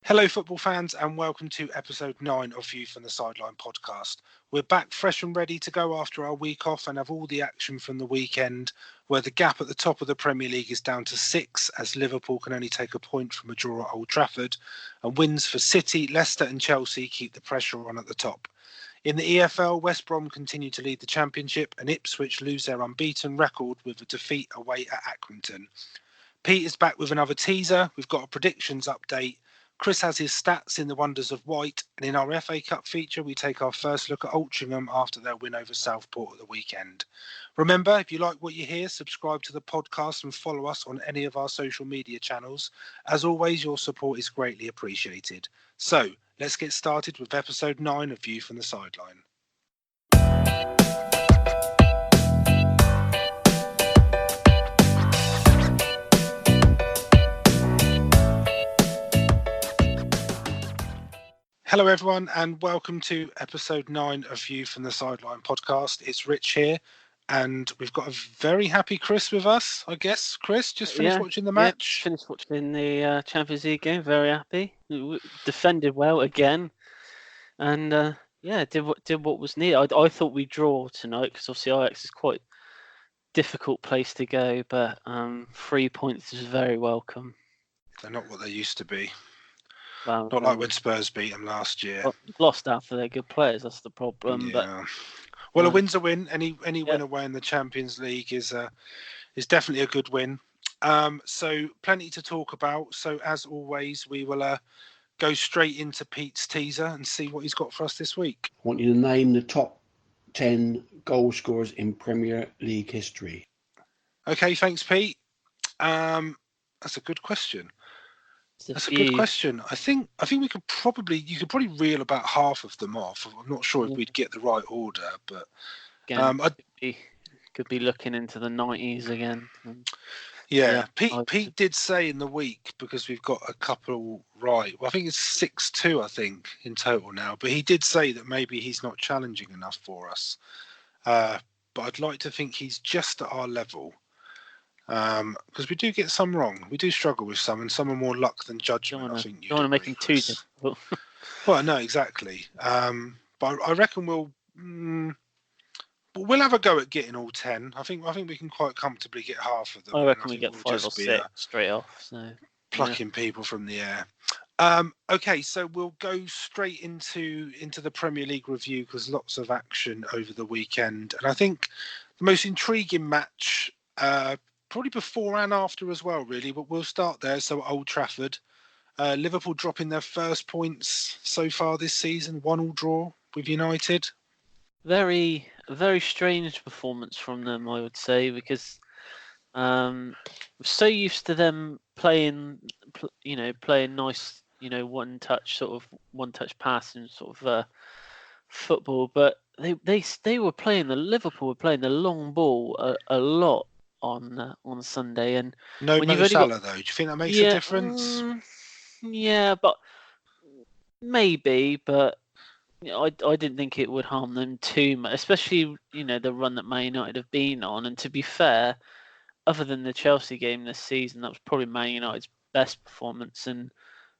Hello, football fans, and welcome to episode 9 of View from the Sideline podcast. We're back fresh and ready to go after our week off and have all the action from the weekend, where the gap at the top of the Premier League is down to 6, as Liverpool can only take a point from a draw at Old Trafford, and wins for City, Leicester and Chelsea keep the pressure on at the top. In the EFL, West Brom continue to lead the Championship, and Ipswich lose their unbeaten record with a defeat away at Accrington. Pete is back with another teaser. We've got a predictions update. Chris has his stats in the wonders of white, and in our FA Cup feature, we take our first look at Altrincham after their win over Southport at the weekend. Remember, if you like what you hear, subscribe to the podcast and follow us on any of our social media channels. As always, your support is greatly appreciated. So, let's get started with episode 9 of View from the Sideline. Hello everyone and welcome to episode 9 of View from the Sideline podcast. It's Rich here and we've got a very happy Chris with us, I guess. Chris, just finished watching the match? Finished watching the Champions League game, very happy. Defended well again and did what was needed. I thought we'd draw tonight because obviously Ajax is quite a difficult place to go, but 3 points is very welcome. They're not what they used to be. Well, not like when Spurs beat them last year. Lost after their good players, that's the problem. Yeah. Well, a win's a win. Any win away in the Champions League is definitely a good win. So plenty to talk about. So as always, we will go straight into Pete's teaser and see what he's got for us this week. I want you to name the top 10 goal scorers in Premier League history. Okay, thanks, Pete. That's a good question. That's a good question. I think you could probably reel about half of them off. I'm not sure if we'd get the right order, but could be looking into the 90s again. Pete did say in the week, because we've got a couple right. Well, I think it's 6-2, I think, in total now. But he did say that maybe he's not challenging enough for us. But I'd like to think he's just at our level. Because we do get some wrong. We do struggle with some, and some are more luck than judgment. I think you don't want to make them too difficult. Well, no, exactly. But I reckon we'll have a go at getting all 10. I think we can quite comfortably get half of them. I reckon we get 5 or 6 straight off. So plucking people from the air. Okay, so we'll go straight into the Premier League review because lots of action over the weekend, and I think the most intriguing match. Probably before and after as well, really, but we'll start there. So Old Trafford, Liverpool dropping their first points so far this season, 1-1 draw with United. Very, very strange performance from them, I would say, because we're so used to them playing nice, one-touch passing sort of football, but they were playing Liverpool were playing the long ball a lot on Sunday, and no Mo Salah though. Do you think that makes a difference? But maybe. But I didn't think it would harm them too much, especially the run that Man United have been on. And to be fair, other than the Chelsea game this season, that was probably Man United's best performance. And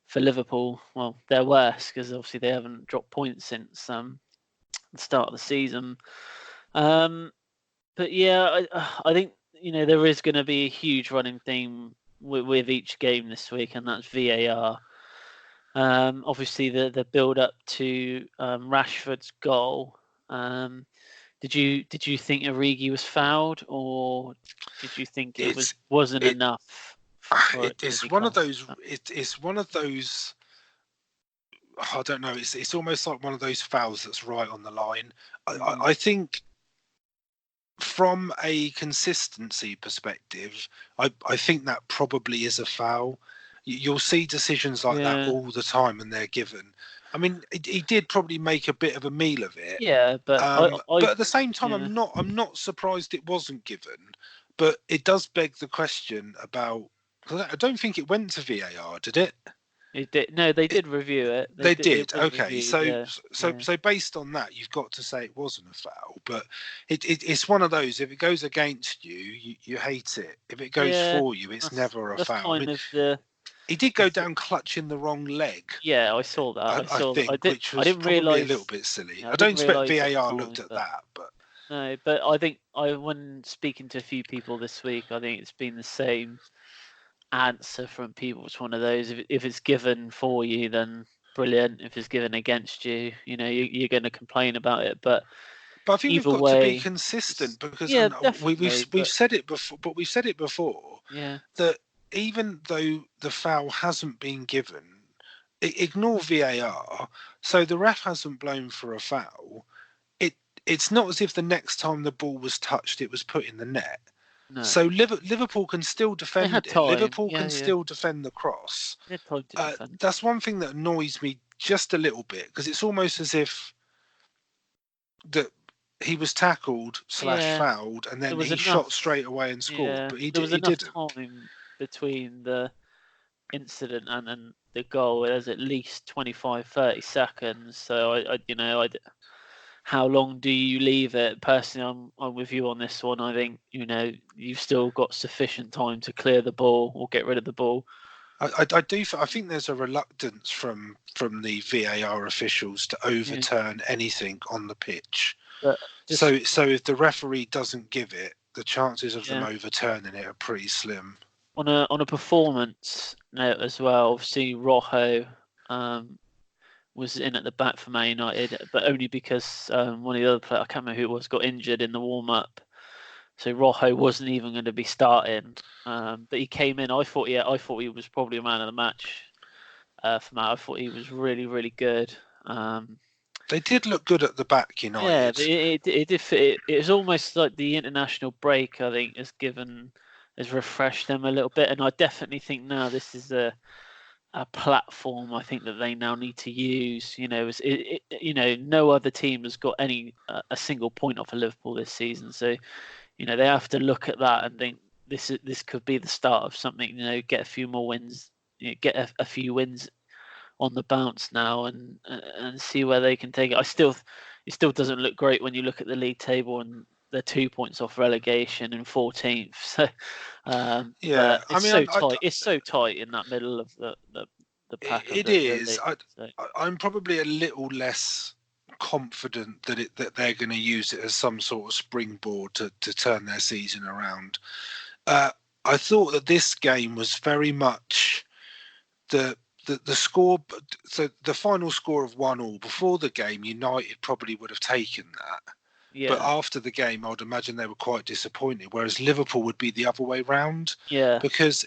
for Liverpool, well, they're worse because obviously they haven't dropped points since the start of the season. But yeah, I think. There is going to be a huge running theme with each game this week, and that's VAR. Obviously, the build up to Rashford's goal. Did you think Origi was fouled, or did you think it wasn't enough? It's one of those. It's one of those. I don't know. It's almost like one of those fouls that's right on the line. I think. From a consistency perspective, I think that probably is a foul. You'll see decisions like that all the time, and they're given. I mean, he did probably make a bit of a meal of it. Yeah, but but at the same time, I'm not surprised it wasn't given. But it does beg the question about. I don't think it went to VAR, did it? It did. No, they did review it. They did. Okay, reviewed, so based on that, you've got to say it wasn't a foul. But it's one of those. If it goes against you, you hate it. If it goes for you, it's never a foul. Kind of the He did go down clutching the wrong leg. Yeah, I saw that. I think, which was probably realise, a little bit silly. yeah, I don't expect realise VAR time, looked at that, but no. But I think when speaking to a few people this week, I think it's been the same answer from people. It's one of those. If it's given for you, then brilliant. If it's given against you, you're going to complain about it. But I think we've either got to be way, consistent because yeah, we've definitely. said it before, but we've said it before Yeah, that even though the foul hasn't been given, ignore VAR. So the ref hasn't blown for a foul. It's not as if the next time the ball was touched, it was put in the net. no. So Liverpool can still defend had it. time. Liverpool Yeah, can yeah. still defend the cross. They had time to defend. That's one thing that annoys me just a little bit because it's almost as if that he was tackled / fouled and then he shot straight away and scored. Yeah, But he there was didn't. enough time between the incident and then the goal. There's at least 25-30 seconds. So how long do you leave it? Personally, I'm with you on this one. I think you've still got sufficient time to clear the ball or get rid of the ball. I think there's a reluctance from the VAR officials to overturn anything on the pitch. So if the referee doesn't give it, the chances of them overturning it are pretty slim. On a performance note as well, obviously Rojo was in at the back for Man United, but only because one of the other players, I can't remember who it was, got injured in the warm-up. So Rojo wasn't even going to be starting, but he came in. I thought he was probably a man of the match for Matt. I thought he was really, really good. They did look good at the back, United. Yeah, it did fit. It was almost like the international break, I think, has refreshed them a little bit, and I definitely think now this is a platform I think that they now need to use. No other team has got a single point off of Liverpool this season, so they have to look at that and think this could be the start of something. Get a few more wins, get a few wins on the bounce now, and see where they can take it. It still doesn't look great when you look at the league table and they're 2 points off relegation and 14th. So yeah, tight. It's so tight in that middle of the pack. It is. I'm probably a little less confident that they're going to use it as some sort of springboard to turn their season around. I thought that this game was very much the score. So the final score of 1-1 before the game, United probably would have taken that. Yeah. But after the game, I would imagine they were quite disappointed. Whereas Liverpool would be the other way round. Yeah. Because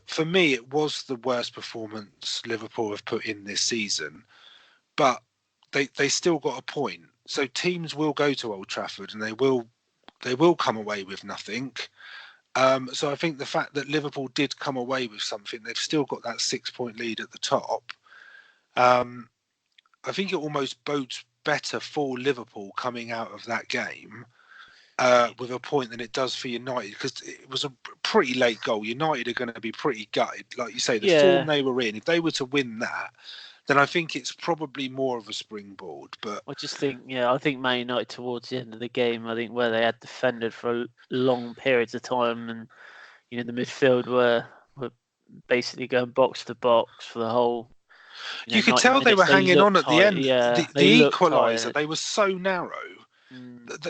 for me, it was the worst performance Liverpool have put in this season. But they still got a point. So teams will go to Old Trafford and they will come away with nothing. So I think the fact that Liverpool did come away with something, they've still got that 6-point lead at the top. I think it almost bodes better for Liverpool coming out of that game with a point than it does for United, because it was a pretty late goal. United are going to be pretty gutted. Like you say, the form they were in, if they were to win that, then I think it's probably more of a springboard. But I just think, I think Man United towards the end of the game, I think where they had defended for long periods of time, and the midfield were basically going box to box for the whole. You could tell they were hanging on at the end. Yeah, the equaliser, they were so narrow.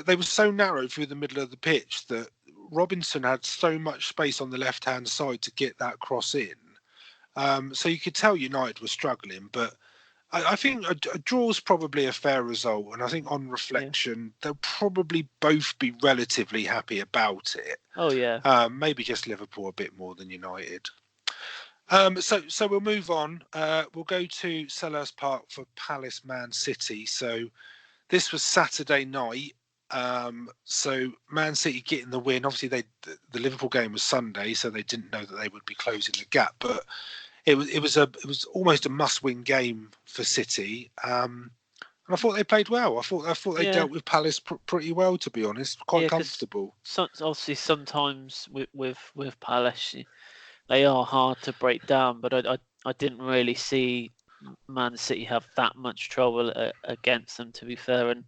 They were so narrow through the middle of the pitch that Robinson had so much space on the left-hand side to get that cross in. So you could tell United were struggling, but I think a draw's probably a fair result. And I think on reflection, they'll probably both be relatively happy about it. Oh, yeah. Maybe just Liverpool a bit more than United. So we'll move on. We'll go to Selhurst Park for Palace Man City. So this was Saturday night. So Man City getting the win. Obviously, the Liverpool game was Sunday, so they didn't know that they would be closing the gap. But it was almost a must-win game for City. And I thought they played well. I thought they dealt with Palace pretty well, to be honest. Quite comfortable. Obviously, sometimes with Palace, they are hard to break down. But I didn't really see Man City have that much trouble against them, to be fair. And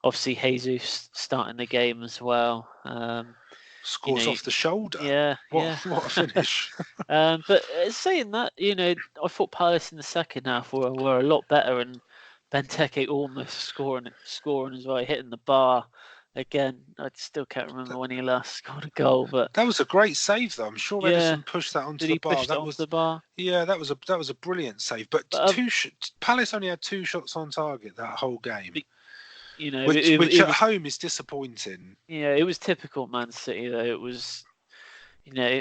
obviously Jesus starting the game as well. Scores off the shoulder. Yeah, what a finish. But saying that, I thought Palace in the second half were a lot better, and Benteke almost scoring as well, hitting the bar again. I still can't remember when he last scored a goal, but that was a great save, though. I'm sure Edison pushed that onto did the he bar. push that onto the bar? Yeah, that was a brilliant save. But Palace only had 2 shots on target that whole game. Which at home is disappointing. Yeah, it was typical Man City though. It was,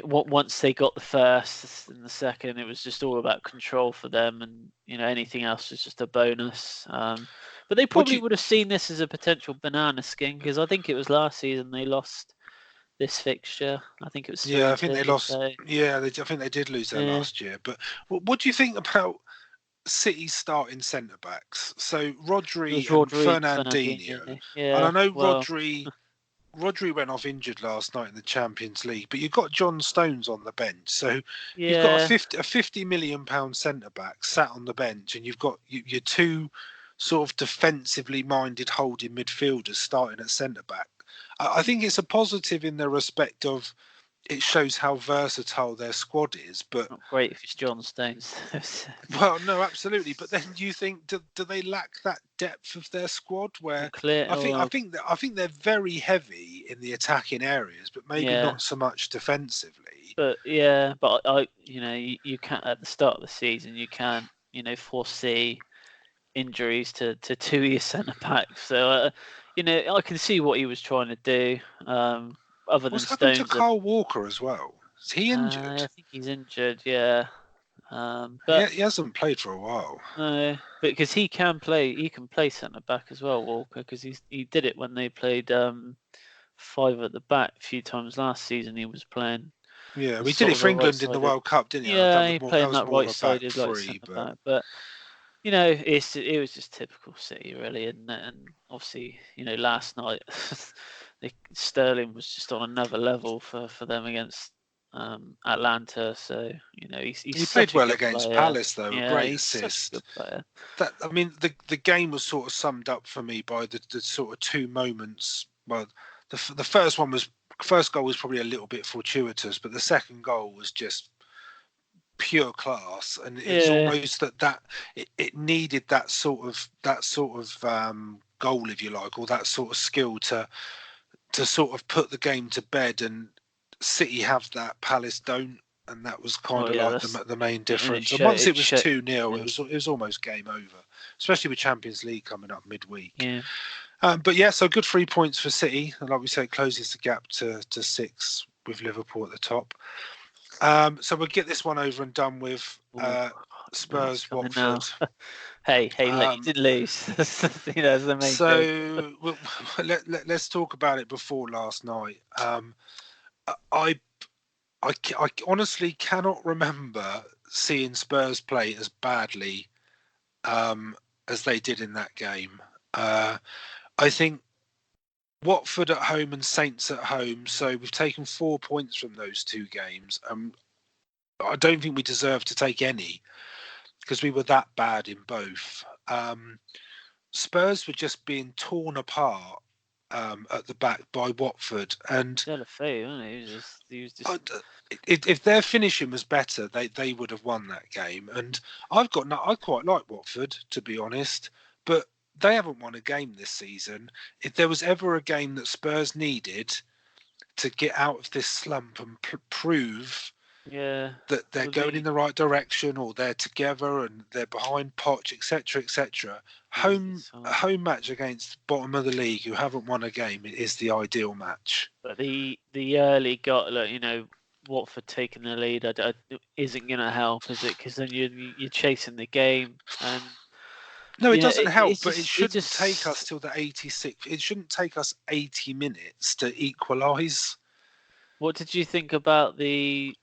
once they got the first and the second, it was just all about control for them, and anything else was just a bonus. But they probably would have seen this as a potential banana skin, because I think it was last season they lost this fixture. I think it was. Yeah, I think they lost. So. Yeah, I think they did lose their last year. But what do you think about City's starting centre backs? So Rodri and Fernandinho. Yeah, and I know Rodri went off injured last night in the Champions League, but you've got John Stones on the bench, so you've got a £50 million centre back sat on the bench, and you've got your 2 sort of defensively minded holding midfielders starting at centre back. I think it's a positive in the respect of it shows how versatile their squad is, but not great if it's John Stones. Well, no, absolutely. But then you think, do they lack that depth of their squad? Where I think they're very heavy in the attacking areas, but maybe not so much defensively. But you can't at the start of the season. You can't foresee injuries to 2 of your centre backs. So I can see what he was trying to do. Other than What's happened to Kyle Walker as well? Is he injured? I think he's injured, yeah. But he hasn't played for a while. No, because he can play centre back as well, Walker, because he did it when they played 5 at the back a few times last season. He was playing. Yeah, we did it for England in the World Cup, didn't he? Yeah, he played on that right-sided centre back, but. It was just typical City, really, and obviously, last night Sterling was just on another level for them against Atlanta. So he played well against player. Palace, though. Yeah, a great assist. The game was sort of summed up for me by the sort of 2 moments. Well, the first goal was probably a little bit fortuitous, but the second goal was just pure class, and it's almost that it needed that sort of goal, if you like, or that sort of skill to sort of put the game to bed. And City have that, Palace don't, and that was kind of the main difference. And once it was 2-0, it was almost game over, especially with Champions League coming up midweek. Yeah. So good 3 points for City, and like we say, it closes the gap to 6 with Liverpool at the top. So we'll get this one over and done with. Spurs Watford. hey, you did lose. That's the main thing. Let's talk about it before last night. I honestly cannot remember seeing Spurs play as badly as they did in that game. I think Watford at home and Saints at home, so we've taken 4 points from those 2 games. I don't think we deserve to take any because we were that bad in both. Spurs were just being torn apart at the back by Watford, and he was just... if their finishing was better, they would have won that game. And I quite like Watford, to be honest, but they haven't won a game this season. If there was ever a game that Spurs needed to get out of this slump and prove that they're going in the right direction, or they're together and they're behind Poch, etc., home match against bottom of the league who haven't won a game is the ideal match. But the early Watford taking the lead isn't going to help, is it? Because then you're chasing the game and. No, it doesn't help, but it shouldn't take us till the 86th. It shouldn't take us 80 minutes to equalise. What did you think about the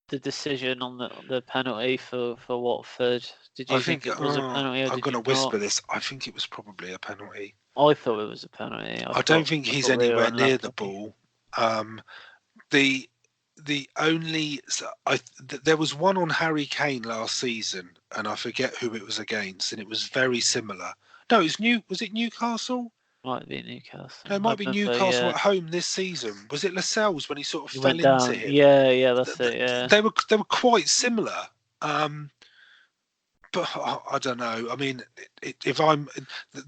decision on the penalty for Watford? Did you think it was a penalty? I'm going to whisper this. I think it was probably a penalty. I thought it was a penalty. I don't think he's anywhere near the ball. There was one on Harry Kane last season, and I forget who it was against, and it was very similar. No, was it Newcastle? Might be Newcastle. No, it might be Newcastle at home this season. Was it Lascelles when he sort of He fell went down. into him? Yeah, that's it. Yeah, They were quite similar. But I don't know. I mean, if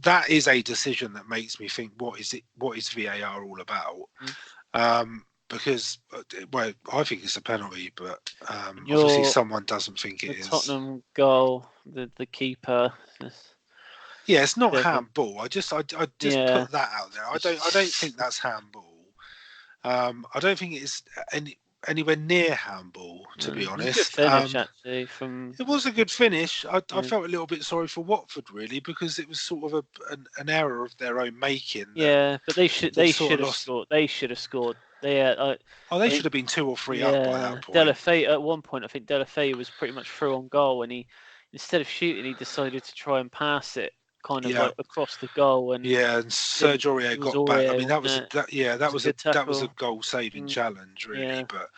that is a decision that makes me think, what is VAR all about? Because, well, I think it's a penalty, but obviously someone doesn't think it is. The Tottenham goal, the keeper. Yeah, it's not handball. I just put that out there. I don't think that's handball. I don't think it's anywhere near handball, to be honest. It was a good finish, actually. It was a good finish. I felt a little bit sorry for Watford, really, because it was sort of an error of their own making. Yeah, but they should have scored. They should have scored. They should have been 2 or 3 up by that point. Deulofeu, at one point, I think Deulofeu was pretty much through on goal, and instead of shooting, he decided to try and pass it kind of like across the goal. And Serge Aurier got back. I mean, that was a goal-saving challenge, really. Yeah. But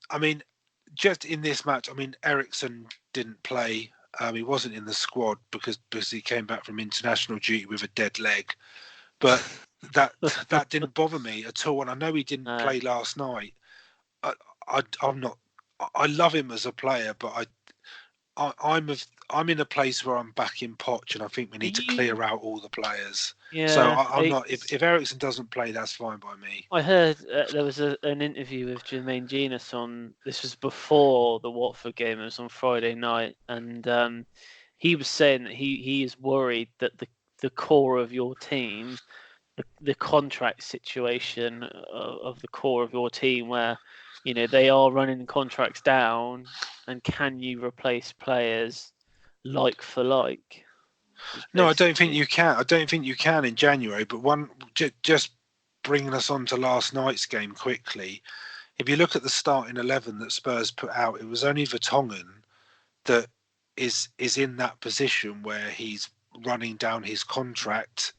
I mean, just in this match, I mean, Eriksen didn't play. He wasn't in the squad because he came back from international duty with a dead leg. But that didn't bother me at all. And I know he didn't play last night. I'm not. I love him as a player, but I'm in a place where I'm backing Poch, and I think we need to clear out all the players. Yeah, so I'm not. If Eriksen doesn't play, that's fine by me. I heard there was an interview with Jermaine Genius on. This was before the Watford game. It was on Friday night, and he was saying that he is worried that the core of your team, the contract situation of the core of your team, where they are running contracts down, and can you replace players like for like? No, I don't think you can. I don't think you can in January. But just bringing us on to last night's game quickly, if you look at the starting 11 that Spurs put out, it was only Vertonghen that is in that position where he's running down his contract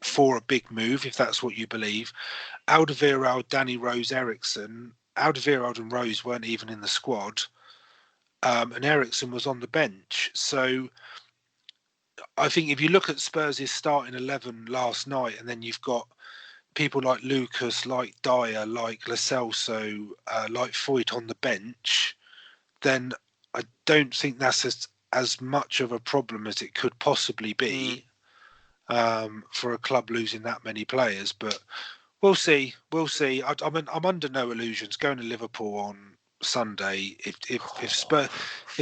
for a big move, if that's what you believe. Alderweireld, Danny Rose, Eriksen. Alderweireld and Rose weren't even in the squad, and Eriksen was on the bench. So I think if you look at Spurs' starting 11 last night, and then you've got people like Lucas, like Dyer, like Lo Celso, like Foyt on the bench, then I don't think that's as much of a problem as it could possibly be for a club losing that many players. But we'll see. I'm under no illusions going to Liverpool on Sunday. If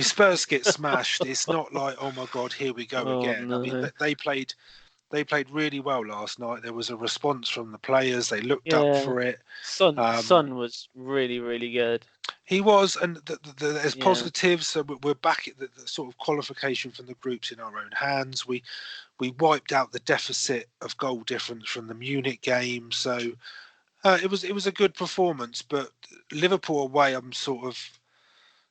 Spurs get smashed, it's not like, oh my God, here we go again. No. I mean, they played really well last night. There was a response from the players. They looked up for it. Son was really, really good. He was, and there's positives. So we're back at the sort of qualification from the groups in our own hands. We wiped out the deficit of goal difference from the Munich game. So it was a good performance. But Liverpool away,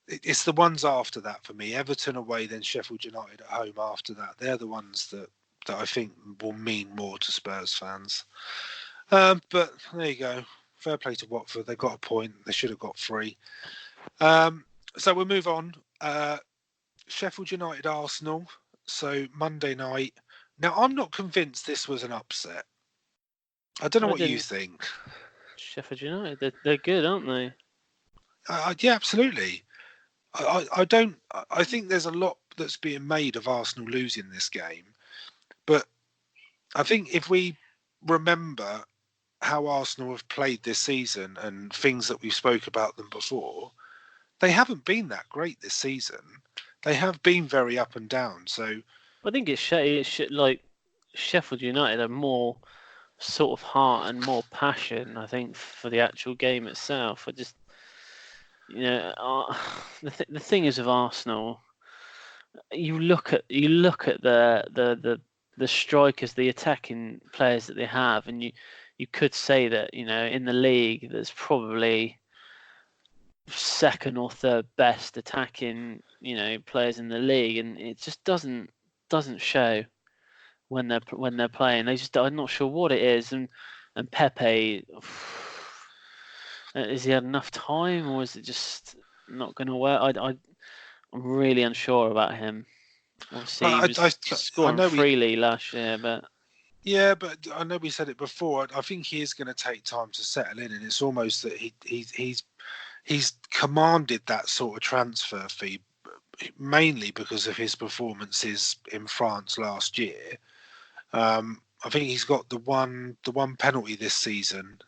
it's the ones after that for me. Everton away, then Sheffield United at home after that. They're the ones that I think will mean more to Spurs fans. But there you go. Fair play to Watford. They got a point. They should have got 3. So we'll move on. Sheffield United, Arsenal. So Monday night. Now, I'm not convinced this was an upset. I don't know what you think. Sheffield United, they're good, aren't they? Yeah, absolutely. I think there's a lot that's being made of Arsenal losing this game. But I think if we remember how Arsenal have played this season and things that we've spoke about them before, they haven't been that great this season. They have been very up and down. So I think it's like Sheffield United are more sort of heart and more passion, I think, for the actual game itself. I just, the thing is with Arsenal, you look at the strikers, the attacking players that they have, and you could say that in the league there's probably second or third best attacking players in the league, and it just doesn't show when they're playing. I'm not sure what it is, and Pepe, has he had enough time, or is it just not going to work? I'm really unsure about him. Obviously, he was scoring freely last year, but Yeah, but I know we said it before. I think he is going to take time to settle in, and it's almost that he's commanded that sort of transfer fee mainly because of his performances in France last year. I think he's got the one penalty this season.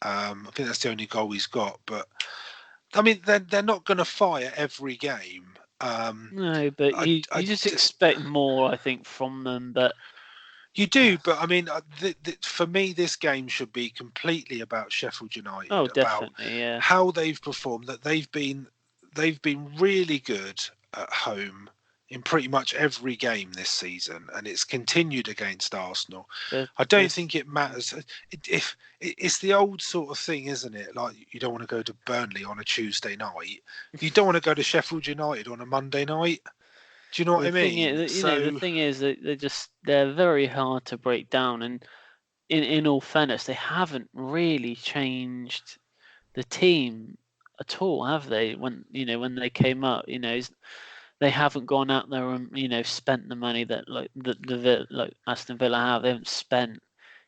I think that's the only goal he's got. But I mean, they're not going to fire every game. No, but you just expect more, I think, from them. But you do. But I mean, for me, this game should be completely about Sheffield United. oh, About definitely, yeah. how they've performed. That they've been really good at home in pretty much every game this season, and it's continued against Arsenal. I don't think it matters. If it's the old sort of thing, isn't it? Like, you don't want to go to Burnley on a Tuesday night. You don't want to go to Sheffield United on a Monday night. Do you know what I mean? The thing is that they're very hard to break down, and in all fairness, they haven't really changed the team at all, have they? When they came up, they haven't gone out there and spent the money that like like Aston Villa have. They haven't spent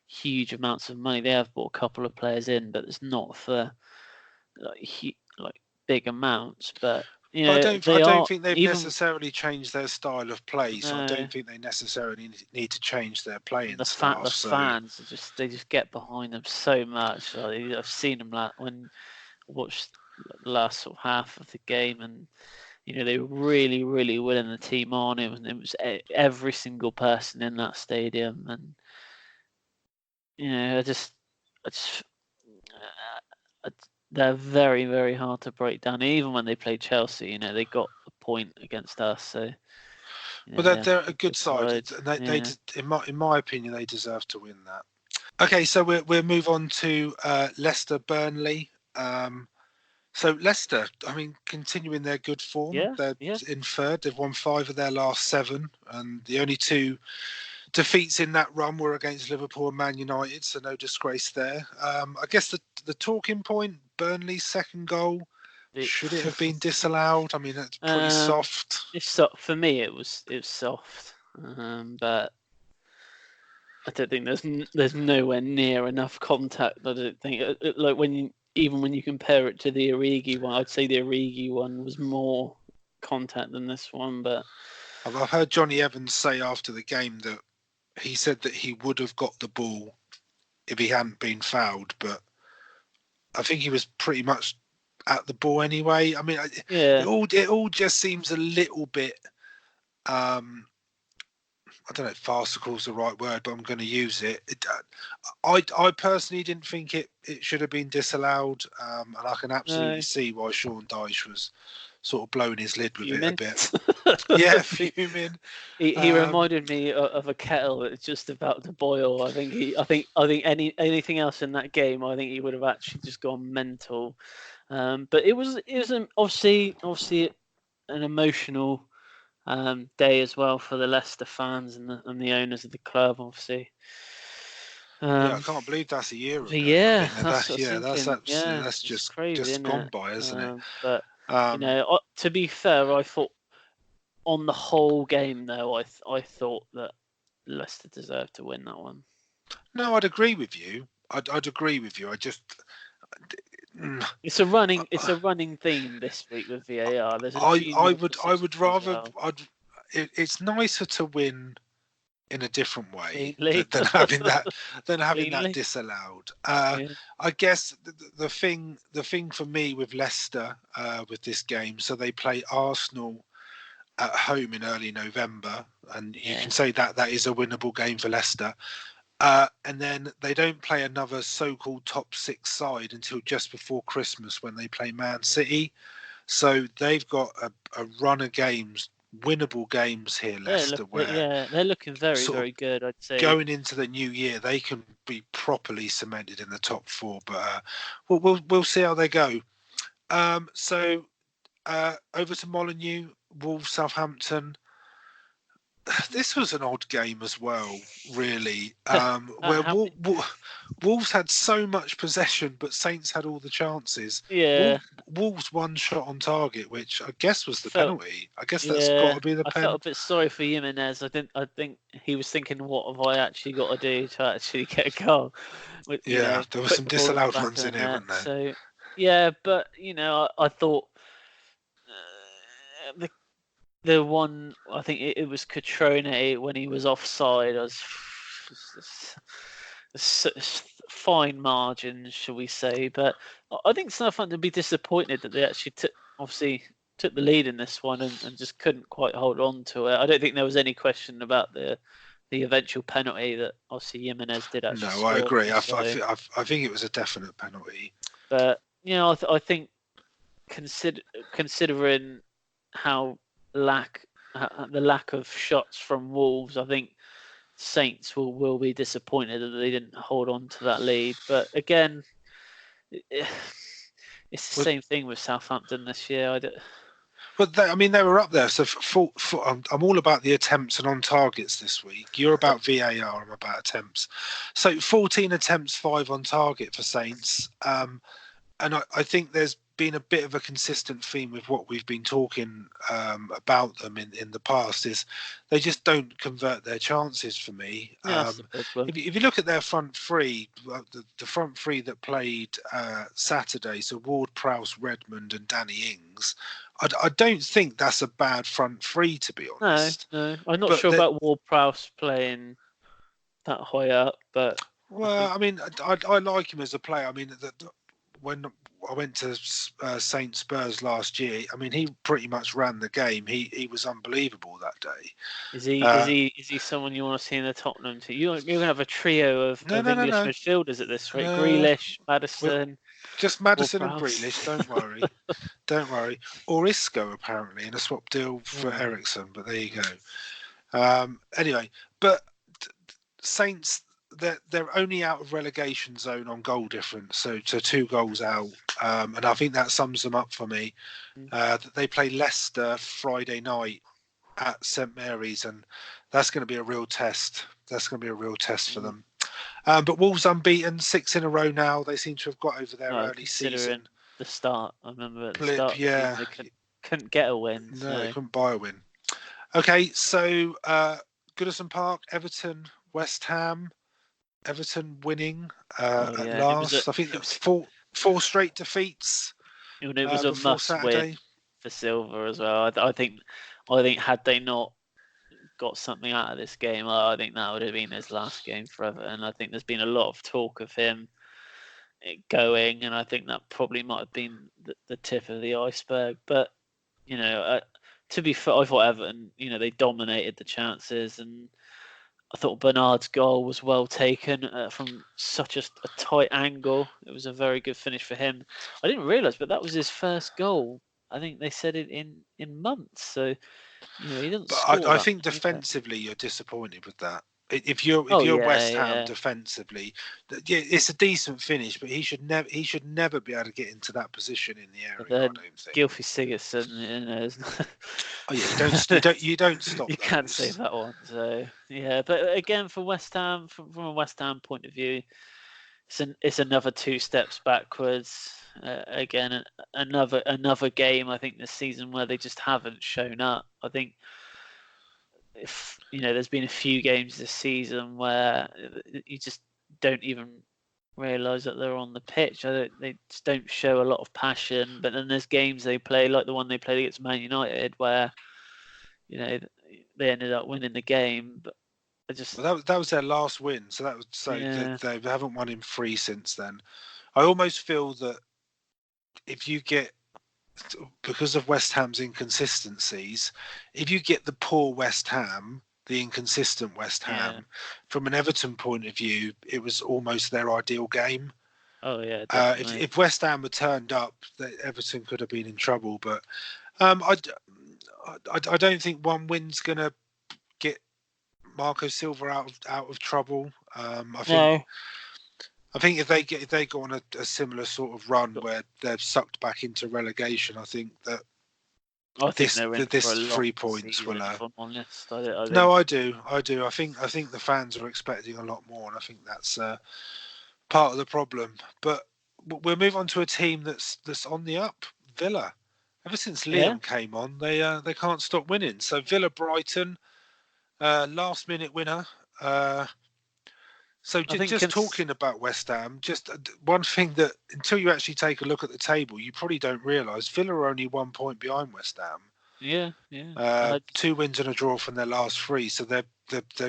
huge amounts of money. They have bought a couple of players in, but it's not for like big amounts. But I don't think they've necessarily changed their style of play. So I don't think they necessarily need to change their playing style. The fans they just get behind them so much. I've seen them when I watched the last sort of half of the game, and they were really, really willing the team on. It was every single person in that stadium, and they're very, very hard to break down. Even when they played Chelsea, they got a point against us. So, but they're a good side. They in my opinion, they deserve to win that. Okay, so we'll move on to Leicester Burnley. So Leicester, I mean, continuing their good form. They're in third. They've won 5 of their last 7, and the only 2 defeats in that run were against Liverpool and Man United, so no disgrace there. I guess the talking point, Burnley's second goal, should it have been disallowed? I mean, that's pretty soft. For me, it was soft, but I don't think there's nowhere near enough contact. I don't think like even when you compare it to the Origi one, I'd say the Origi one was more contact than this one. But I've heard Johnny Evans say after the game that he said that he would have got the ball if he hadn't been fouled, but I think he was pretty much at the ball anyway. I mean, it all just seems a little bit. I don't know if farcical is the right word, but I'm going to use it. I personally didn't think it should have been disallowed, and I can absolutely see why Sean Dyche was sort of blowing his lid with it a bit. Yeah, fuming. He reminded me of a kettle that's just about to boil. I think anything else in that game, I think he would have actually just gone mental. But it was obviously an emotional day as well for the Leicester fans and the owners of the club, obviously. I can't believe that's a year ago. Yeah, that's just crazy, just gone by, isn't it? But to be fair, I thought on the whole game though, I thought that Leicester deserved to win that one. No, I'd agree with you. I'd agree with you. I just. It's a running theme this week with VAR. I would rather. It's nicer to win in a different way than having that disallowed. I guess the thing for me with Leicester with this game, so they play Arsenal at home in early November, and you can say that is a winnable game for Leicester. And then they don't play another so-called top 6 side until just before Christmas when they play Man City. So they've got a run of games, winnable games here, Leicester. They're looking very, very good, I'd say. Going into the new year, they can be properly cemented in the top 4. But we'll see how they go. So over to Molineux, Wolves, Southampton. this was an odd game as well, really, where How Wolves had so much possession, but Saints had all the chances. yeah, Wolves one shot on target, which I guess was the felt penalty. I guess that's got yeah. to be the I pen. felt a bit sorry for Jimenez. I think he was thinking, what have I actually got to do to actually get a goal? Yeah, there were Put some the ball at the disallowed back ones of the in here, net. weren't there? So yeah, but I thought the one, I think it was Catrone when he was offside. I was fine margins, shall we say? But I think Southampton would be disappointed that they actually obviously took the lead in this one and just couldn't quite hold on to it. I don't think there was any question about the eventual penalty that obviously Jimenez did actually No, score. I agree. I So, think it was a definite penalty. but I think considering how the lack of shots from Wolves, I think Saints will be disappointed that they didn't hold on to that lead. But again, it's the same thing with Southampton this year. But they were up there. So I'm all about the attempts and on targets this week. You're about VAR. I'm about attempts. So 14 attempts, 5 on target for Saints. And I think there's been a bit of a consistent theme with what we've been talking about them in the past is they just don't convert their chances for me. That's the problem. If you look at their front three, the front three that played Saturday, so Ward-Prowse, Redmond and Danny Ings, I don't think that's a bad front three, to be honest. No. I'm not sure about Ward-Prowse playing that high up, but... Well, I like him as a player. When I went to Saint Spurs last year, he pretty much ran the game. He was unbelievable that day. Is he someone you want to see in the Tottenham team? You're going to have a trio of English midfielders at this rate. Grealish, Maddison. Just Maddison and Grealish, don't worry. Or Isco, apparently, in a swap deal for Ericsson, but there you go. Anyway, but Saints, they're only out of relegation zone on goal difference, so 2 goals out, and I think that sums them up for me. They play Leicester Friday night at St Mary's, and that's going to be a real test. That's going to be a real test for them. But Wolves unbeaten, 6 in a row now. They seem to have got over their early season. The start, I remember at the start, they couldn't get a win. No, they couldn't buy a win. Okay, so Goodison Park, Everton, West Ham. Everton winning at last. I think it was 4 straight defeats. It was a must-win for Silva as well. I think had they not got something out of this game, I think that would have been his last game forever. And I think there's been a lot of talk of him going, and I think that probably might have been the tip of the iceberg. But to be fair, I thought Everton, they dominated the chances, and I thought Bernard's goal was well taken from such a tight angle. It was a very good finish for him. I didn't realise, but that was his first goal. I think they said it in months. So he didn't. But I think defensively, you're disappointed with that. If you're West Ham defensively, it's a decent finish, but he should never be able to get into that position in the area. I don't think. Gylfi Sigurdsson, Oh yeah, you don't stop. You can't save that one. So yeah, but again, for West Ham, from a West Ham point of view, it's another 2 steps backwards. Again, another game I think this season where they just haven't shown up. I think if there's been a few games this season where you just don't even realise that they're on the pitch. They just don't show a lot of passion. But then there's games they play, like the one they played against Man United, where they ended up winning the game. But that was their last win, so that was they haven't won in 3 since then. I almost feel that if you get, because of West Ham's inconsistencies, if you get the poor West Ham, the inconsistent West Ham, from an Everton point of view, it was almost their ideal game. Oh yeah. If West Ham had turned up, Everton could have been in trouble. But I don't think one win's going to get Marco Silva out of trouble. I think if they go on a similar sort of run where they're sucked back into relegation, I think that I think they're in this for a long 3 points season, will. if I'm honest. I think... No, I do. I think the fans are expecting a lot more, and I think that's part of the problem. But we'll move on to a team that's on the up. Villa. Ever since Leon came on, they can't stop winning. So Villa Brighton, last minute winner. So just talking about West Ham, just one thing that until you actually take a look at the table, you probably don't realise Villa are only 1 point behind West Ham. Yeah. 2 wins and a draw from their last 3, so they're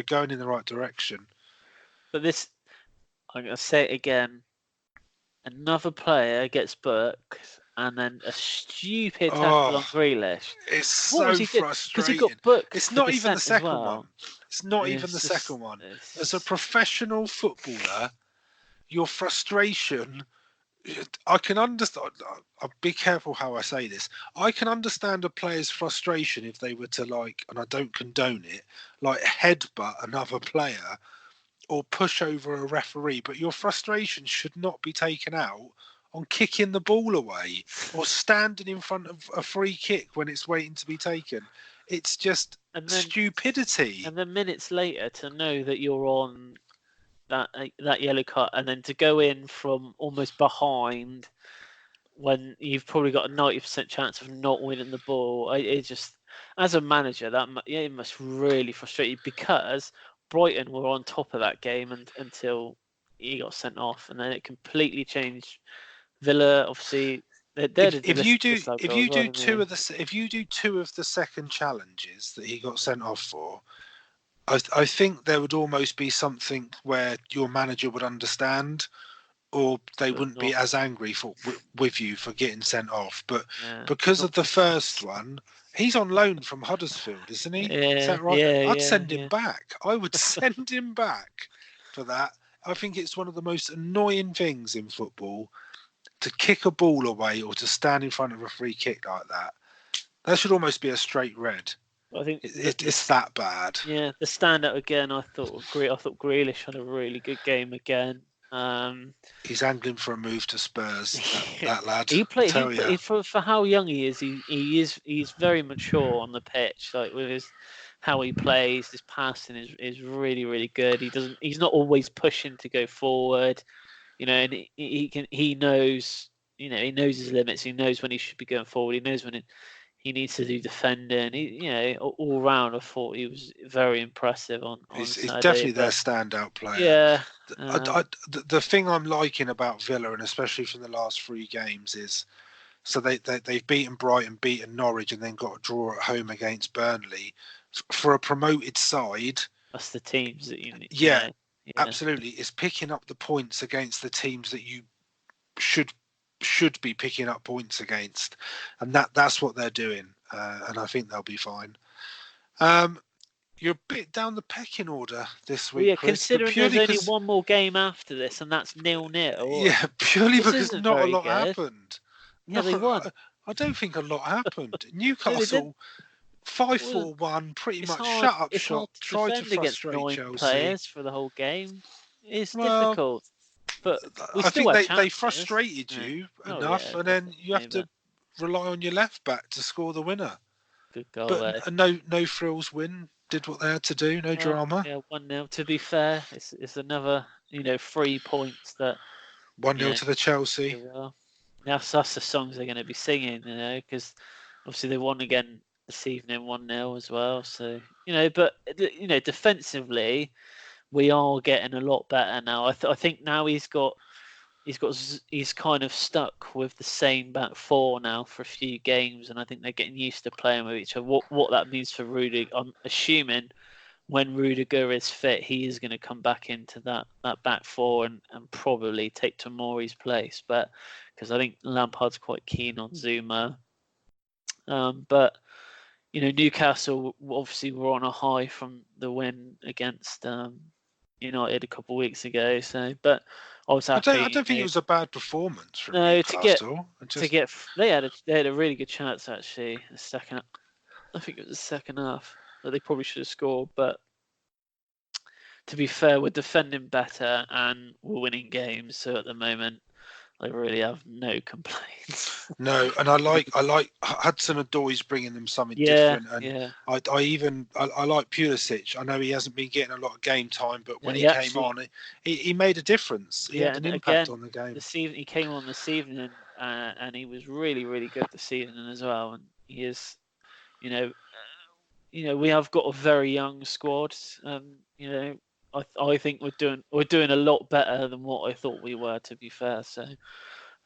going in the right direction. But this, I'm going to say it again. Another player gets booked, and then a stupid tackle on Grealish. It's so frustrating. Because he got booked. It's not even the second one. It's not even the second one. As a professional footballer, your frustration, I can understand. I'll be careful how I say this. I can understand a player's frustration if they were to, like, and I don't condone it, like headbutt another player or push over a referee, but your frustration should not be taken out on kicking the ball away or standing in front of a free kick when it's waiting to be taken. It's just stupidity. And then minutes later to know that you're on that yellow card, and then to go in from almost behind when you've probably got a 90% chance of not winning the ball. It just, as a manager, it must really frustrate you, because Brighton were on top of that game until he got sent off, and then it completely changed. Villa, obviously, if you do two of the second challenges that he got sent off for, I think there would almost be something where your manager would understand, or they wouldn't be as angry with you for getting sent off. But because of the first one, he's on loan from Huddersfield, isn't he? Is that right? I'd send him back. I would send him back for that. I think it's one of the most annoying things in football to kick a ball away or to stand in front of a free kick like that. That should almost be a straight red. I think it's that bad. Yeah, the standout again. I thought Grealish had a really good game again. He's angling for a move to Spurs. That lad. For how young he is. He's very mature on the pitch. Like with how he plays, his passing is really, really good. He's not always pushing to go forward. And he knows his limits. He knows when he should be going forward. He knows when he needs to do defending. All round, I thought he was very impressive on He's Saturday, definitely their standout player. Yeah. The thing I'm liking about Villa, and especially from the last 3 games, is so they've beaten Brighton, beaten Norwich, and then got a draw at home against Burnley. For a promoted side, that's the teams that you need. Yeah. Absolutely, it's picking up the points against the teams that you should be picking up points against, and that's what they're doing, and I think they'll be fine. You're a bit down the pecking order this week, yeah, Chris, considering there's only one more game after this, and that's 0-0. Yeah, purely because not a lot happened. Yeah, they won. I don't think a lot happened. Newcastle 5-4-1, pretty much shut up shop, tried to frustrate Chelsea. Players for the whole game. It's difficult. But I think they frustrated you enough, and then you have to rely on your left back to score the winner. Good goal there. No frills win. Did what they had to do. No drama. Yeah, 1-0. To be fair, it's another 3 points that 1-0 to the Chelsea. That's the songs they're going to be singing, because obviously they won again this evening 1-0 as well. So but defensively, we are getting a lot better now. I think now he's kind of stuck with the same back 4 now for a few games, and I think they're getting used to playing with each other. What that means for Rudiger, I'm assuming when Rudiger is fit, he is going to come back into that back 4 and probably take Tomori's place. But because I think Lampard's quite keen on Zuma. But Newcastle obviously were on a high from the win against United a couple of weeks ago. So, but I was happy. I don't think it was a bad performance from Newcastle. They had a really good chance actually. The second, I think it was the second half that they probably should have scored. But to be fair, we're defending better and we're winning games. So at the moment, I really have no complaints. No, and I like Hudson-Odoi's bringing them something Yeah, different, and yeah. I like Pulisic. I know he hasn't been getting a lot of game time, but when He he came actually, on, he made a difference. He had an and impact again, on the game. he came on this evening, and he was really, really good this evening as well. And he is, you know, we have got a very young squad. I think we're doing a lot better than what I thought we were. To be fair, so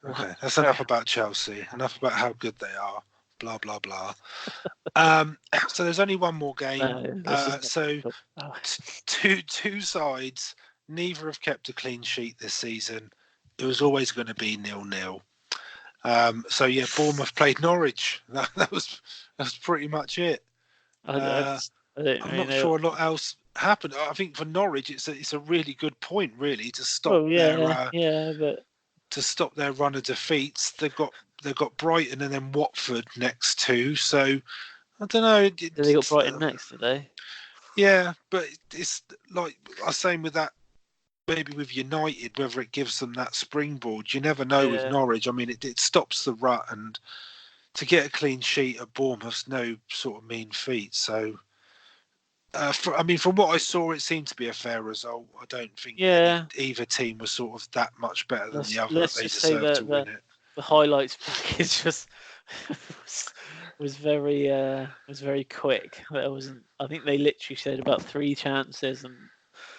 Okay, that's very enough about Chelsea. Enough about how good they are. Blah blah blah. So there's only one more game. So two sides. Neither have kept a clean sheet this season. It was always going to be 0-0. So yeah, Bournemouth played Norwich. That's pretty much it. I'm not sure a lot else happened. I think for Norwich, it's a really good point, really, to stop their run of defeats. They've got Brighton and then Watford next too. So I don't know. They got Brighton next today. Yeah, but it's like I was saying with that. Maybe with United, whether it gives them that springboard, you never know with Norwich. I mean, it stops the rut, and to get a clean sheet at Bournemouth's no sort of mean feat. So, from what I saw, it seemed to be a fair result. I don't think either team was sort of that much better than the other. Let's they just say deserved to win it. The highlights package just was very quick. There wasn't. I think they literally said about 3 chances and.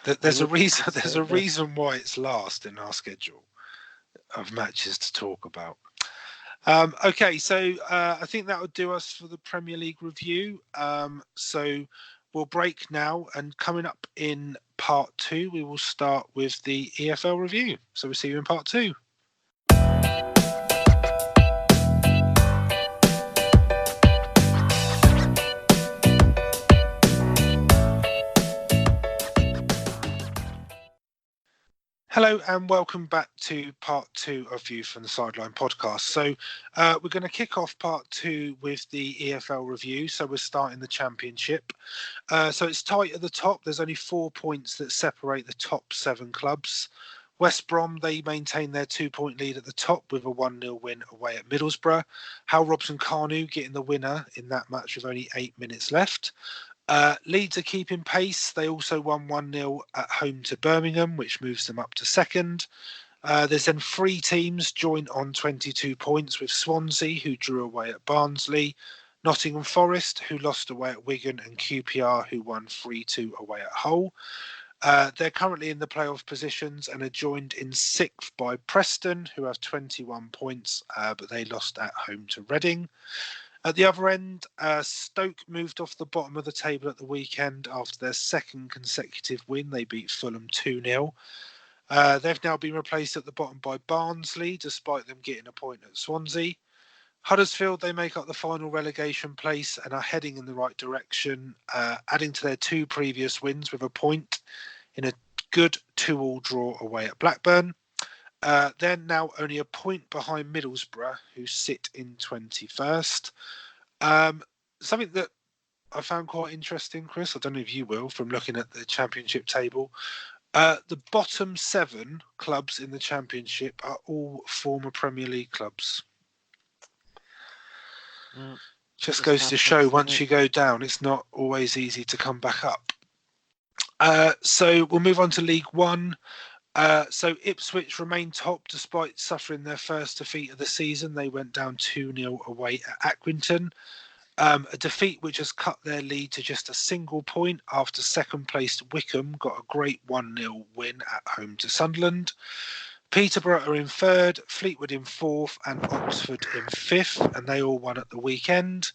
There's a reason. There's a reason why it's last in our schedule of matches to talk about. Okay, so I think that would do us for the Premier League review. So we'll break now, and coming up in part 2, we will start with the EFL review. So we'll see you in part 2. Hello and welcome back to part 2 of View from the Sideline podcast. So we're going to kick off part 2 with the EFL review. So we're starting the Championship. So it's tight at the top. There's only 4 points that separate the top 7 clubs. West Brom, they maintain their 2-point lead at the top with a 1-0 win away at Middlesbrough. Hal Robson-Kanu getting the winner in that match with only 8 minutes left. Leeds are keeping pace. They also won 1-0 at home to Birmingham, which moves them up to second. There's then 3 teams joint on 22 points with Swansea, who drew away at Barnsley, Nottingham Forest, who lost away at Wigan, and QPR, who won 3-2 away at Hull. They're currently in the playoff positions and are joined in 6th by Preston, who have 21 points, but they lost at home to Reading. At the other end, Stoke moved off the bottom of the table at the weekend after their 2nd consecutive win. They beat Fulham 2-0. They've now been replaced at the bottom by Barnsley, despite them getting a point at Swansea. Huddersfield, they make up the final relegation place and are heading in the right direction, adding to their 2 previous wins with a point in a good 2-2 draw away at Blackburn. They're now only a point behind Middlesbrough, who sit in 21st. Something that I found quite interesting, Chris, I don't know if you will, from looking at the Championship table. The bottom 7 clubs in the Championship are all former Premier League clubs. Just goes to show once you go down, it's not always easy to come back up. So we'll move on to League One. So Ipswich remain top despite suffering their first defeat of the season. They went down 2-0 away at Accrington. A defeat which has cut their lead to just a single point after second-placed Wickham got a great 1-0 win at home to Sunderland. Peterborough are in 3rd, Fleetwood in 4th, and Oxford in 5th, and they all won at the weekend.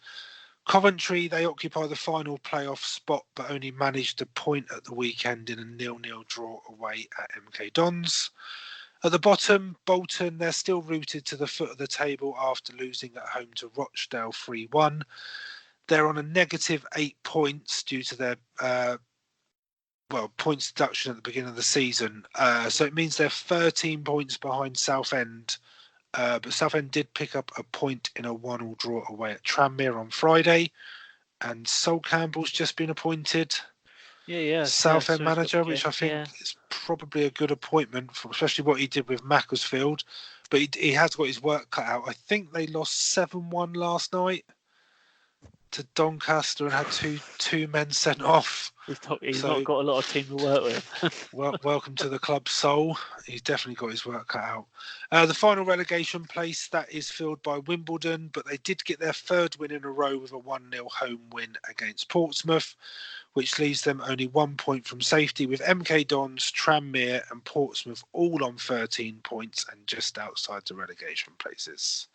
Coventry, they occupy the final playoff spot, but only managed a point at the weekend in a 0-0 draw away at MK Dons. At the bottom, Bolton, they're still rooted to the foot of the table after losing at home to Rochdale 3-1. They're on a negative 8 points due to their points deduction at the beginning of the season. So it means they're 13 points behind Southend. But Southend did pick up a point in a 1-1 draw away at Tranmere on Friday. And Sol Campbell's just been appointed Southend manager, which I think is probably a good appointment, especially what he did with Macclesfield. but he has got his work cut out. I think they lost 7-1 last night to Doncaster and had two men sent off. He's not got a lot of team to work with. Welcome to the club, Soul. He's definitely got his work cut out. The final relegation place, that is filled by Wimbledon, but they did get their third win in a row with a 1-0 home win against Portsmouth, which leaves them only 1 point from safety, with MK Dons, Tranmere and Portsmouth all on 13 points and just outside the relegation places.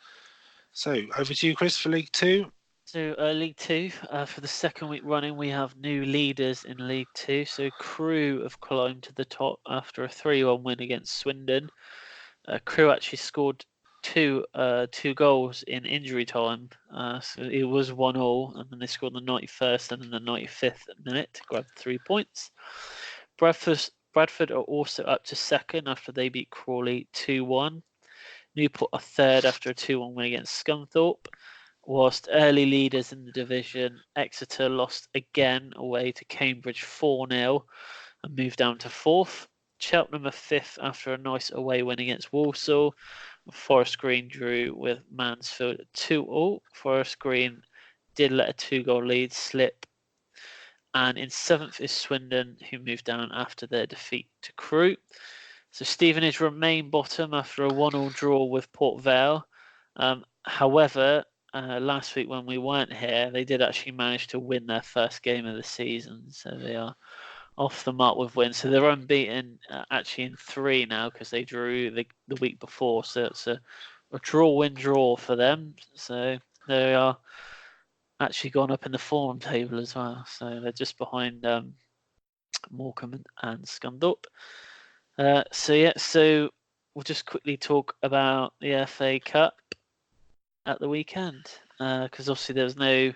So over to you, Chris, for League Two. So League Two, for the second week running, we have new leaders in League Two. So Crewe have climbed to the top after a 3-1 win against Swindon. Crewe actually scored two goals in injury time. So it was 1-1, and then they scored in the 91st and then the 95th minute to grab 3 points. Bradford are also up to second after they beat Crawley 2-1. Newport are third after a 2-1 win against Scunthorpe. Whilst early leaders in the division, Exeter lost again away to Cambridge 4-0 and moved down to fourth. Cheltenham are fifth after a nice away win against Walsall. Forest Green drew with Mansfield 2-2. Forest Green did let a 2-goal lead slip. And in seventh is Swindon, who moved down after their defeat to Crewe. So Stevenage remain bottom after a 1-1 draw with Port Vale. However, last week when we weren't here, they did actually manage to win their first game of the season. So they are off the mark with wins. So they're unbeaten actually in 3 now because they drew the week before. So it's a draw-win-draw for them. So they are actually gone up in the form table as well. So they're just behind Morecambe and Scunthorpe. So we'll just quickly talk about the FA Cup at the weekend, because obviously there was no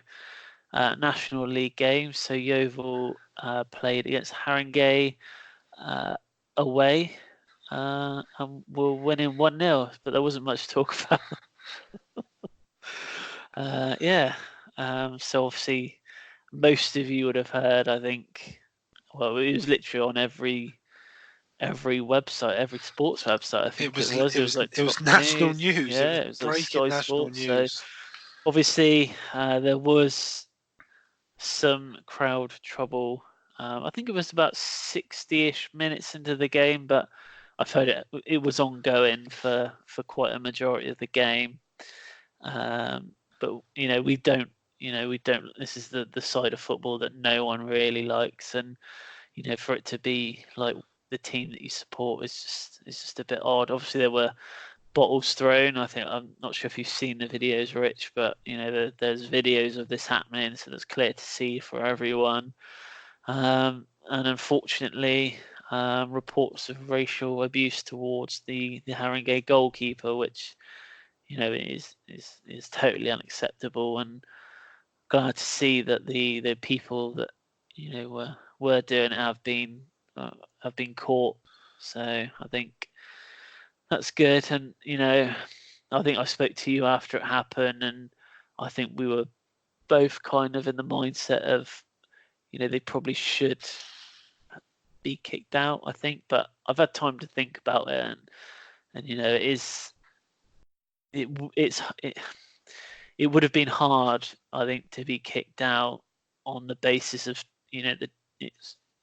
National League games. So Yeovil played against Haringey away and were winning 1-0, but there wasn't much to talk about. So obviously most of you would have heard, I think, well, it was literally on every website, every sports website. I think it was national news. Yeah, it was breaking like national Sports. news. So obviously, there was some crowd trouble. I think it was about 60-ish minutes into the game, but I've heard it was ongoing for quite a majority of the game. But we don't. This is the side of football that no one really likes, and for it to be like the team that you support is just a bit odd. Obviously, there were bottles thrown. I'm not sure if you've seen the videos, Rich, but there's videos of this happening, so it's clear to see for everyone. And unfortunately, reports of racial abuse towards the Haringey goalkeeper, which is totally unacceptable. And glad to see that the people that were doing it have been caught. So I think that's good. And I think I spoke to you after it happened, and I think we were both kind of in the mindset of they probably should be kicked out, I think. But I've had time to think about it, and it would have been hard, I think, to be kicked out on the basis of it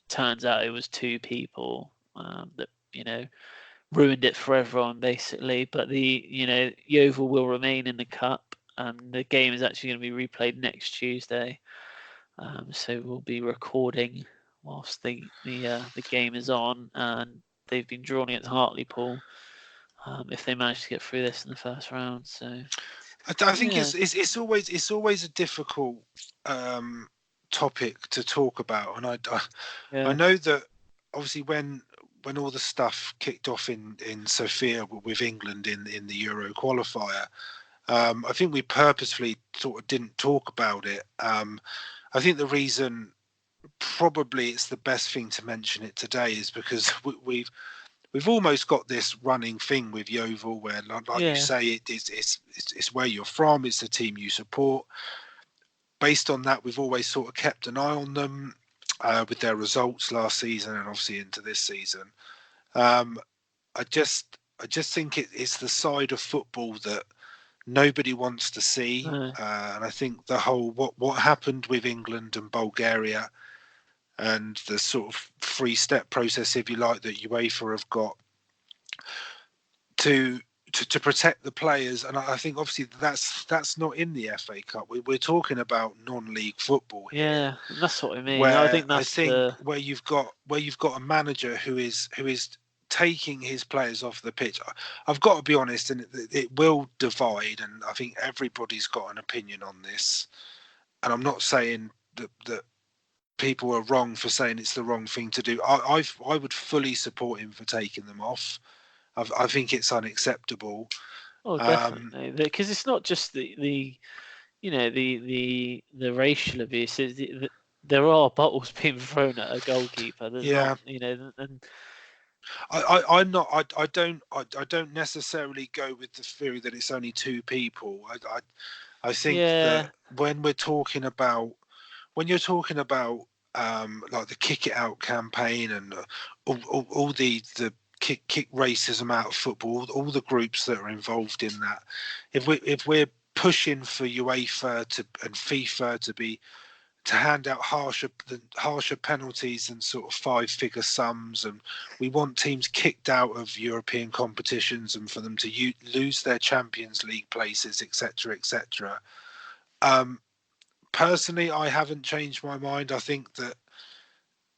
turns out it was 2 people that ruined it for everyone basically. But the Yeovil will remain in the cup, and the game is actually going to be replayed next Tuesday. So we'll be recording whilst the game is on, and they've been drawn against Hartlepool if they manage to get through this in the first round. So I think it's always a difficult topic to talk about, and I know that obviously when all the stuff kicked off in Sofia with England in the Euro qualifier, I think we purposefully sort of didn't talk about it. I think the reason probably it's the best thing to mention it today is because we've almost got this running thing with Yeovil where, like you say, it's where you're from, it's the team you support. Based on that, we've always sort of kept an eye on them with their results last season and obviously into this season. I I just think it's the side of football that nobody wants to see. No. And I think the whole what happened with England and Bulgaria and the sort of 3-step process, if you like, that UEFA have got to protect the players, and I think obviously that's not in the FA Cup. We're talking about non-league football here. Yeah, that's what I mean. I think where you've got a manager who is taking his players off the pitch. I've got to be honest, and it will divide, and I think everybody's got an opinion on this. And I'm not saying that people are wrong for saying it's the wrong thing to do. I would fully support him for taking them off. I think it's unacceptable. Oh, definitely, because it's not just the racial abuse. There are bottles being thrown at a goalkeeper. There's not, and I don't necessarily go with the theory that it's only two people. I think that when you're talking about like the Kick It Out campaign and all the kick racism out of football, all the groups that are involved in that, if we're pushing for UEFA and FIFA to hand out harsher penalties and sort of 5-figure sums, and we want teams kicked out of European competitions and for them to lose their Champions League places, etc., etc. Personally, I haven't changed my mind. I think that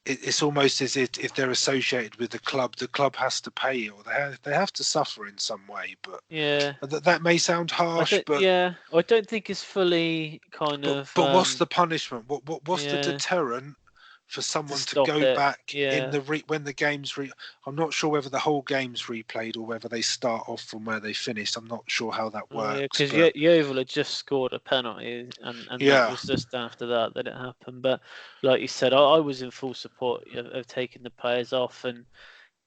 it's almost as if they're associated with the club has to pay, or they have to suffer in some way. But that may sound harsh, but I don't think it's fully kind of. But what's the punishment? What's the deterrent for someone to go back in when the game's I'm not sure whether the whole game's replayed or whether they start off from where they finished. I'm not sure how that works. Because Yeovil had just scored a penalty, and that was just after that it happened. But like you said, I was in full support of taking the players off, and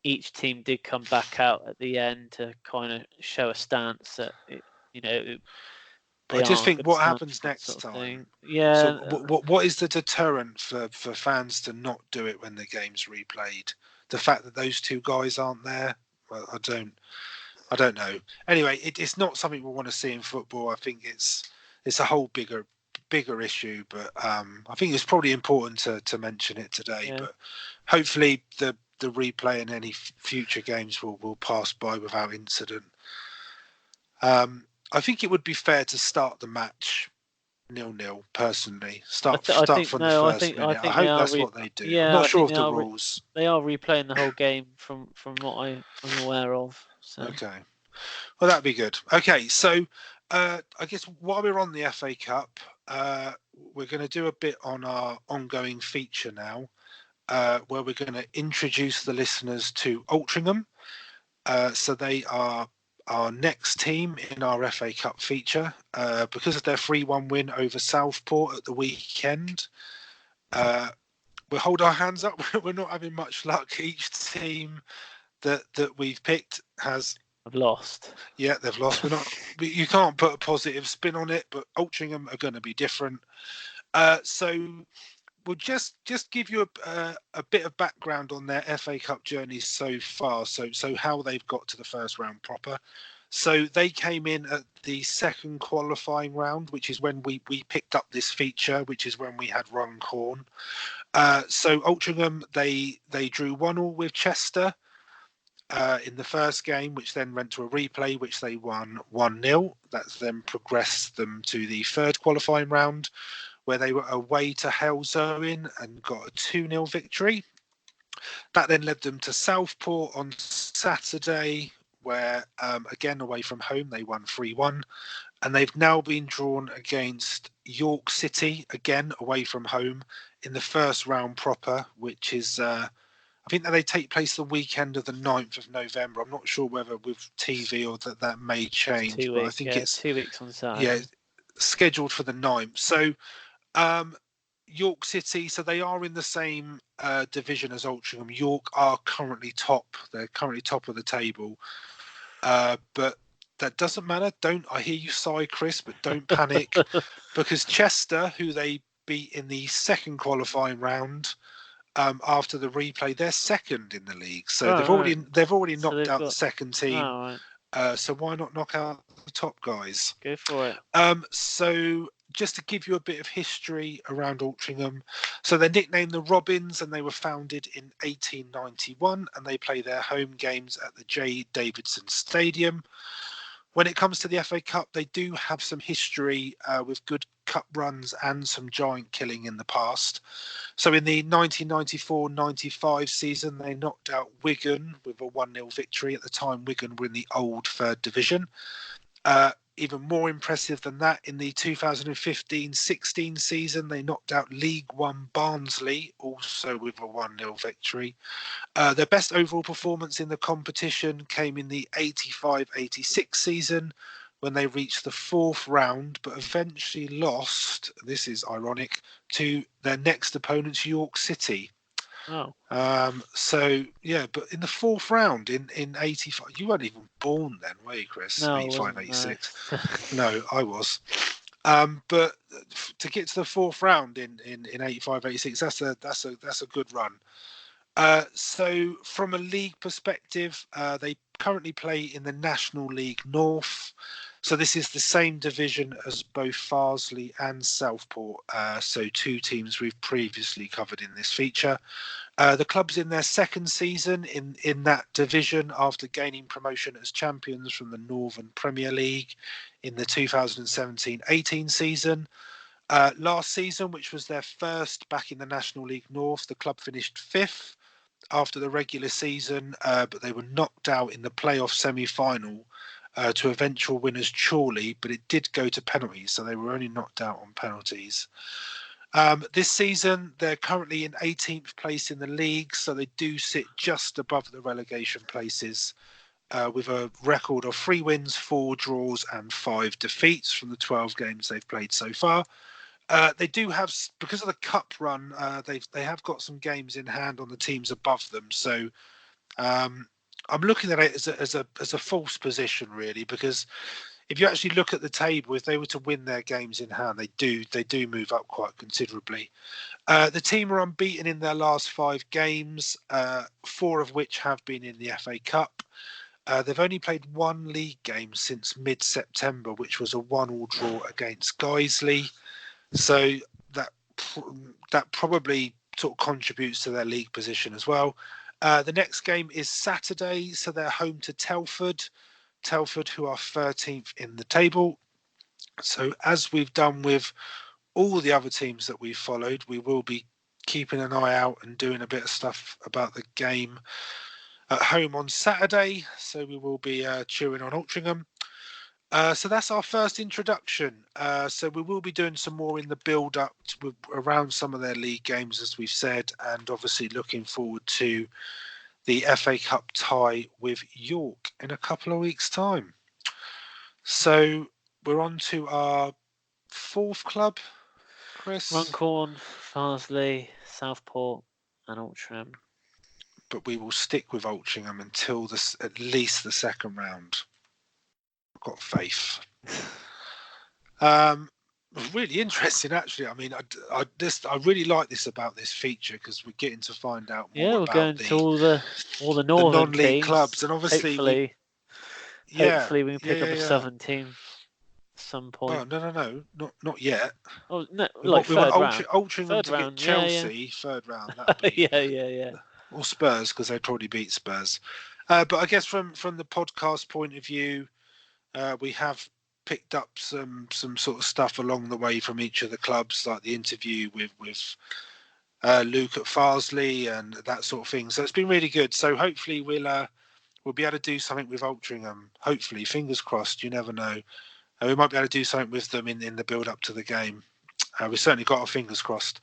each team did come back out at the end to kind of show a stance that I just think what happens next time. Yeah. So what is the deterrent for fans to not do it when the game's replayed? The fact that those two guys aren't there? Well, I don't know. Anyway, it's not something we want to see in football. I think it's a whole bigger issue, but I think it's probably important to mention it today. Yeah. But hopefully the replay in any future games will pass by without incident. I think it would be fair to start the match 0-0. Personally, start from the first minute. I hope that's what they do. Yeah, I'm not sure of the rules. They are replaying the whole game from what I'm aware of. So. Okay, well that'd be good. Okay, so I guess while we're on the FA Cup, we're going to do a bit on our ongoing feature now, where we're going to introduce the listeners to Altrincham. So they are our next team in our FA Cup feature, because of their 3-1 win over Southport at the weekend. We'll hold our hands up. We're not having much luck. Each team that we've picked have lost. Yeah, they've lost. You can't put a positive spin on it, but Altrincham are going to be different. So we'll just give you a bit of background on their FA Cup journey so far. So how they've got to the first round proper. So they came in at the second qualifying round, which is when we picked up this feature, which is when we had Runcorn. So Altrincham, they drew 1-1 with Chester in the first game, which then went to a replay, which they won 1-0. That's then progressed them to the third qualifying round, where they were away to Halesowen and got a 2-0 victory. That then led them to Southport on Saturday, where, again, away from home, they won 3-1. And they've now been drawn against York City, again, away from home, in the first round proper, which is, I think that they take place the weekend of the 9th of November. I'm not sure whether with TV or that may change. But I think it's 2 weeks on Saturday. Yeah, scheduled for the 9th. So, York City, so they are in the same division as Altrincham. York are currently top. They're currently top of the table. But that doesn't matter. I hear you sigh, Chris, but don't panic. Because Chester, who they beat in the second qualifying round, after the replay. They're second in the league, so Oh, they've already So knocked they've out the got. second team. Oh, right. So why not knock out the top guys? Go for it. So just to give you a bit of history around Altrincham, so they're nicknamed the Robins, and they were founded in 1891, and they play their home games at the J. Davidson Stadium. When it comes to the FA Cup, they do have some history with good cup runs and some giant killing in the past. So in the 1994-95 season, they knocked out Wigan with a 1-0 victory. At the time, Wigan were in the old third division. Even more impressive than that, in the 2015-16 season, they knocked out League One Barnsley, also with a 1-0 victory. Their best overall performance in the competition came in the 85-86 season, when they reached the fourth round, but eventually lost, this is ironic, to their next opponents, York City. Oh. But in the fourth round in 85, you weren't even born then, were you, Chris? No, 85, 86. No, I was. But to get to the fourth round in 85, 86, that's a good run. So from a league perspective, they currently play in the National League North. So this is the same division as both Farsley and Southport. So two teams we've previously covered in this feature. The club's in their second season in that division after gaining promotion as champions from the Northern Premier League in the 2017-18 season. Last season, which was their first back in the National League North, the club finished fifth after the regular season, but they were knocked out in the playoff semi-final to eventual winners Chorley, but it did go to penalties, so they were only knocked out on penalties. This season, they're currently in 18th place in the league, so they do sit just above the relegation places with a record of 3 wins, 4 draws and 5 defeats from the 12 games they've played so far. They do have, because of the cup run, they have got some games in hand on the teams above them. So I'm looking at it as a false position, really, because if you actually look at the table, if they were to win their games in hand, they do move up quite considerably. The team are unbeaten in their last 5 games, 4 of which have been in the FA Cup. They've only played 1 league game since mid-September, which was a 1-1 draw against Guiseley. So that probably sort of contributes to their league position as well. The next game is Saturday, so they're home to Telford. Telford, who are 13th in the table. So as we've done with all the other teams that we've followed, we will be keeping an eye out and doing a bit of stuff about the game at home on Saturday. So we will be cheering on Altrincham. So that's our first introduction. So we will be doing some more in the build-up around some of their league games, as we've said, and obviously looking forward to the FA Cup tie with York in a couple of weeks' time. So we're on to our 4th club, Chris. Runcorn, Farsley, Southport, and Altrincham. But we will stick with Altrincham until at least the second round. I've got faith. Really interesting, actually. I mean, I really like this about this feature because we're getting to find out more we're about going to all the northern non-league teams, clubs, and obviously, hopefully we can pick up a southern team at some point. Oh no, not yet. Oh no, we like want round. Altrincham to round, get Chelsea third round. That'd be, yeah. Or Spurs, because they'd probably beat Spurs. But I guess from the podcast point of view, we have picked up some sort of stuff along the way from each of the clubs, like the interview with Luke at Farsley and that sort of thing. So it's been really good. So hopefully we'll be able to do something with Altrincham. Hopefully, fingers crossed. You never know. We might be able to do something with them in the build up to the game. We've certainly got our fingers crossed.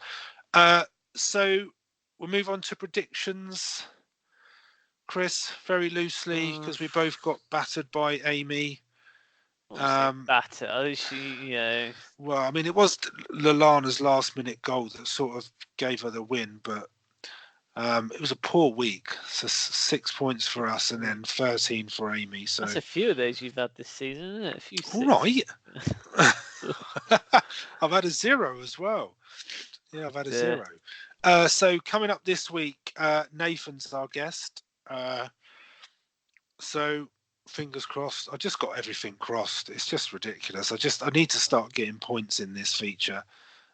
So we'll move on to predictions. Chris, very loosely, because we both got battered by Amy. Batter. Well, I mean, it was Lallana's last-minute goal that sort of gave her the win, but it was a poor week. So 6 points for us, and then 13 for Amy. So that's a few of those you've had this season, isn't it? A few. All right. I've had a 0 as well. Yeah, I've had a 0. So coming up this week, Nathan's our guest. So fingers crossed. I just got everything crossed. It's just ridiculous. I need to start getting points in this feature,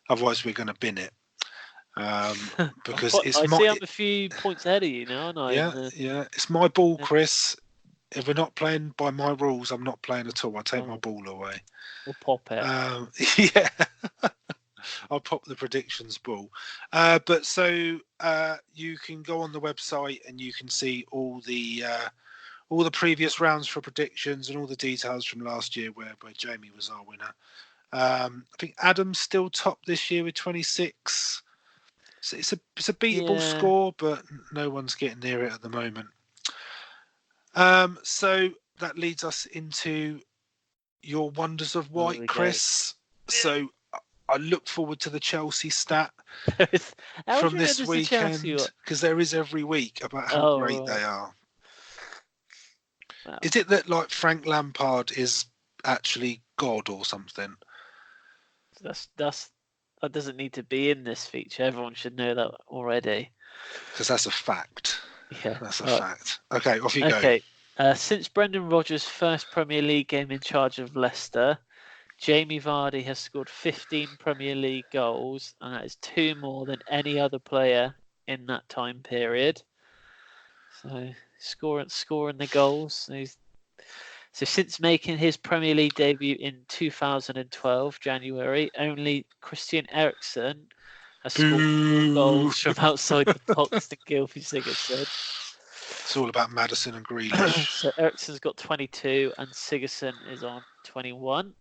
otherwise we're going to bin it. Because I see I'm a few points ahead of you now, aren't I? Yeah. It's my ball, Chris. If we're not playing by my rules, I'm not playing at all. I take my ball away. We'll pop it. Yeah. I'll pop the predictions ball. But so you can go on the website and you can see all the previous rounds for predictions and all the details from last year where Jamie was our winner. I think Adam's still top this year with 26. So it's a beatable score, but no one's getting near it at the moment. So that leads us into your wonders of white, Chris. So I look forward to the Chelsea stat from this weekend, because there is every week about how great they are. Wow. Is it that like Frank Lampard is actually God or something? That doesn't need to be in this feature. Everyone should know that already. Because that's a fact. Yeah, that's a fact. Okay, off you go. Okay. Since Brendan Rodgers' first Premier League game in charge of Leicester, Jamie Vardy has scored 15 Premier League goals, and that is 2 more than any other player in that time period. So scoring the goals. So since making his Premier League debut in 2012, January, only Christian Eriksen has scored 4 goals from outside the box than Gylfi Sigurdsson. It's all about Maddison and Grealish. So Eriksen's got 22 and Sigurdsson is on 21.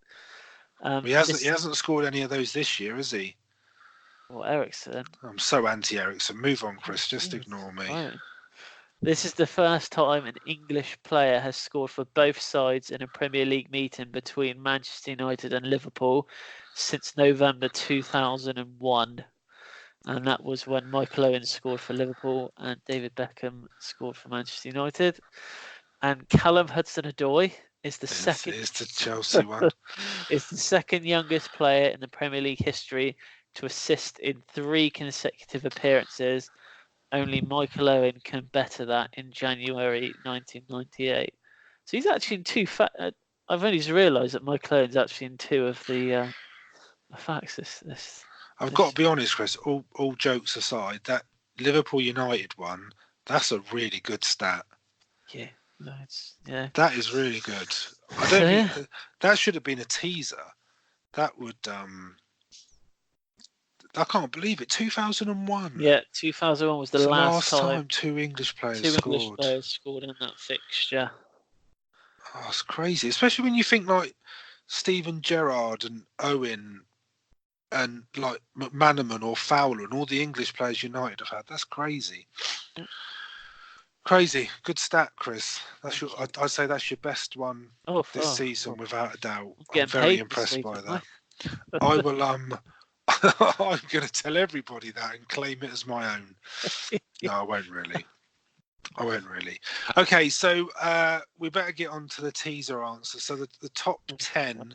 He hasn't scored any of those this year, has he? Well, Eriksen. I'm so anti-Eriksen. Move on, Chris. Just ignore me. Fine. This is the first time an English player has scored for both sides in a Premier League meeting between Manchester United and Liverpool since November 2001. And that was when Michael Owen scored for Liverpool and David Beckham scored for Manchester United. And Callum Hudson-Odoi is the second. It's the Chelsea one. Is the second youngest player in the Premier League history to assist in 3 consecutive appearances. Only Michael Owen can better that in January 1998. So he's actually in 2. I've only just realised that Michael Owen's actually in 2 of the facts. I've got to be honest, Chris. All jokes aside, that Liverpool United one, that's a really good stat. Yeah, that is really good. I don't think that should have been a teaser. That would I can't believe it. 2001. Yeah, 2001 was the last time 2 English players scored in that fixture. Oh, it's crazy, especially when you think like Steven Gerrard and Owen and like McManaman or Fowler and all the English players United have had. That's crazy. Crazy. Good stat, Chris. I'd say that's your best one this season, without a doubt. I'm very impressed by that. I will I'm going to tell everybody that and claim it as my own. No, I won't really. Okay, so we better get on to the teaser answer. So the top 10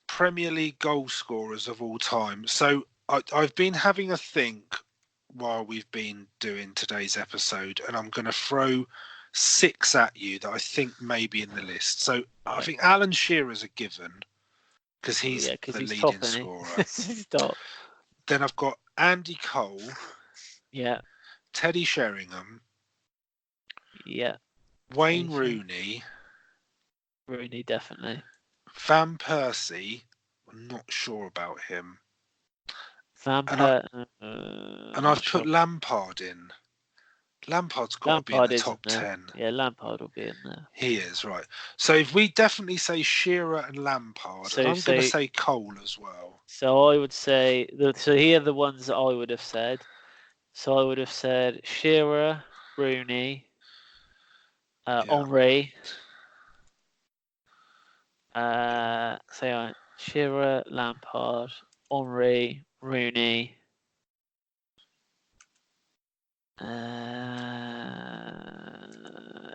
Premier League goal scorers of all time. So I've been having a think while we've been doing today's episode, and I'm going to throw 6 at you that I think may be in the list. So I think Alan Shearer's a given, because he's the leading scorer. Then I've got Andy Cole. Yeah. Teddy Sheringham. Yeah. Wayne Rooney. Rooney, definitely. Van Persie. I'm not sure about him. And I've put Lampard in. Lampard's got to be in the top 10. Yeah, Lampard will be in there. He is, right. So if we definitely say Shearer and Lampard, I'm going to say Cole as well. So I would say, so here are the ones that I would have said. So I would have said Shearer, Rooney, Henry. Shearer, Lampard, Henry, Rooney.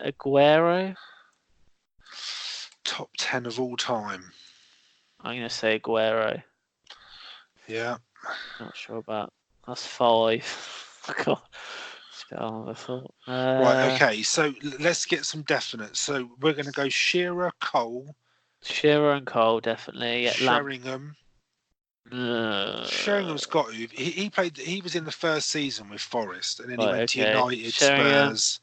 Aguero. Top 10 of all time. I'm going to say Aguero. Yeah. Not sure about That's 5. God, it's a bit harder, I thought. Right, okay. So let's get some definite. So we're going to go Shearer, Cole, Shearer and Cole, definitely. Yeah, Sheringham. Sheringham's got to. He played. He was in the first season with Forest, and then he went to United, Sheringham. Spurs.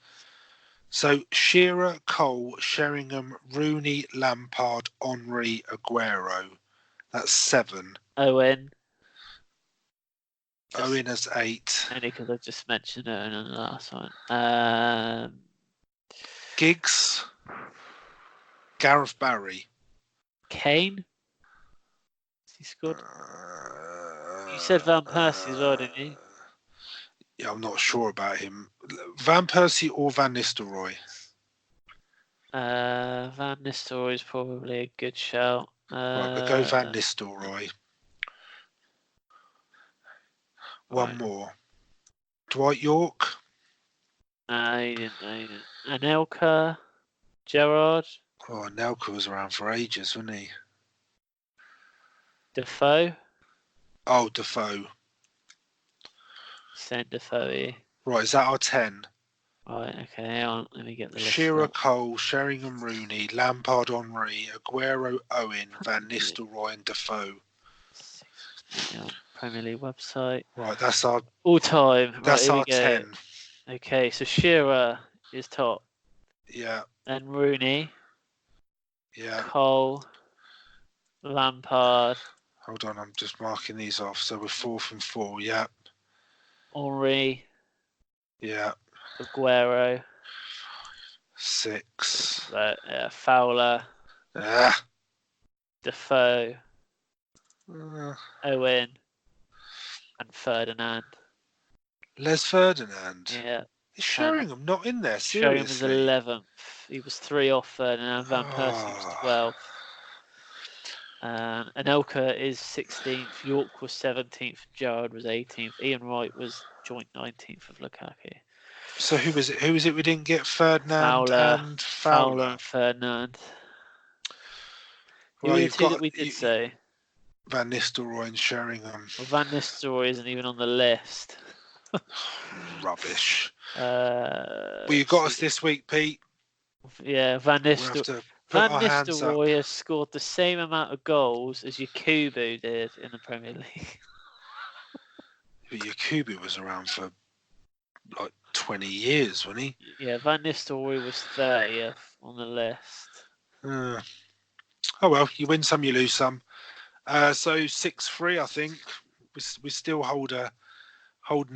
So Shearer, Cole, Sheringham, Rooney, Lampard, Henry, Aguero. That's 7. Owen. Owen has 8. Only because I just mentioned Owen in the last one. Giggs, Gareth Barry, Kane. Has he scored? You said Van Persie as well, didn't you? Yeah, I'm not sure about him. Van Persie or Van Nistelrooy? Van Nistelrooy is probably a good shout. Right, we'll go Van Nistelrooy. One more. Dwight York. No, he didn't. Anelka, Gerrard. Oh, Anelka was around for ages, wasn't he? Defoe. Oh, Defoe. Sent Defoe here. Right, is that our 10? Right, okay, hang on. Let me get the list. Shearer, up. Cole, Sheringham, Rooney, Lampard, Henry, Aguero, Owen, Van Nistelrooy, and Defoe. Premier League website. Right, that's our all time. That's right, our 10. Okay, so Shearer is top. Yeah. Then Rooney. Yeah. Cole. Lampard. Hold on, I'm just marking these off. So we're 4th and 4. Yeah. Henry. Yeah. Aguero. 6. Fowler. Ah. Defoe. Owen. And Ferdinand. Les Ferdinand. Yeah. Is Sheringham not in there? Seriously? Sheringham was 11th. He was 3 off Ferdinand. Van Persie was 12th. Anelka is 16th. York was 17th. Gerrard was 18th. Ian Wright was joint 19th of Lukaku. So who was it? Who was it we didn't get? Ferdinand and Fowler. And Ferdinand. Well, who were the two that we did say? Van Nistelrooy and Sheringham. Well, Van Nistelrooy isn't even on the list. Rubbish. Well, you got us this week, Pete. Yeah, Van Nistelrooy. Van Nistelrooy has scored the same amount of goals as Yakubu did in the Premier League. But Yakubu was around for like 20 years, wasn't he? Yeah, Van Nistelrooy was 30th on the list. Oh well, you win some, you lose some. So 6-3, I think. We still hold an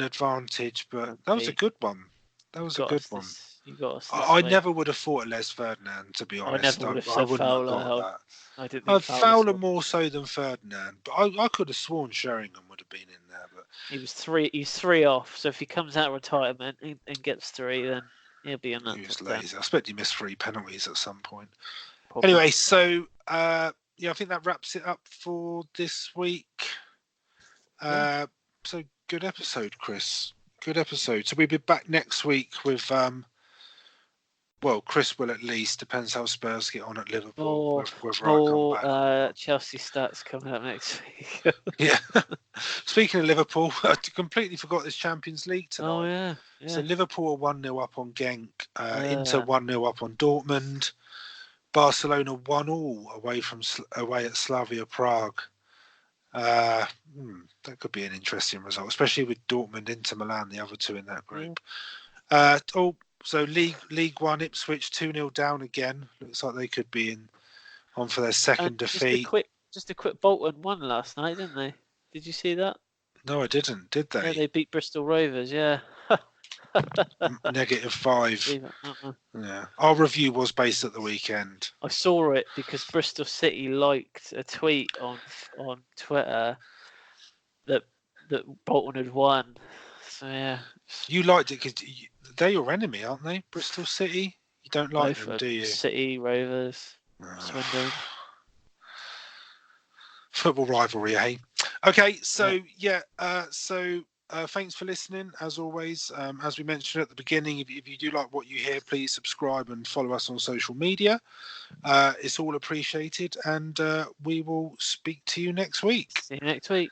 advantage, but that was a good one. That was a good one. You got us. I never would have thought of Les Ferdinand, to be honest. I never would have said Fowler. I didn't think Fowler more so than Ferdinand, but I could have sworn Sheringham would have been in there. But he was 3. He's 3 off. So if he comes out of retirement and gets 3, then he'll be in that. He was lazy. I expect he missed 3 penalties at some point. Probably. Anyway, so I think that wraps it up for this week. So good episode, Chris. Good episode. So we'll be back next week with Chris will at least. Depends how Spurs get on at Liverpool. Chelsea stats coming up next week. Yeah. Speaking of Liverpool, I completely forgot this Champions League tonight. Oh yeah. So Liverpool are 1-0 up on Genk. Inter 1-0 up on Dortmund. Barcelona 1-1 away at Slavia Prague. That could be an interesting result, especially with Dortmund, Inter Milan, the other two in that group. So League One, Ipswich 2-0 down again. Looks like they could be on for their second defeat. Just a quick Bolton won last night, didn't they? Did you see that? No, I didn't. Did they? Yeah, they beat Bristol Rovers. Yeah. -5. Yeah. Our review was based at the weekend. I saw it because Bristol City liked a tweet on Twitter that Bolton had won. So yeah. You liked it because they're your enemy, aren't they? Bristol City. You don't like them, do you? City, Rovers, Swindon. Football rivalry, eh? Okay, so thanks for listening, as always. As we mentioned at the beginning, if you do like what you hear, please subscribe and follow us on social media. It's all appreciated, and we will speak to you next week. See you next week.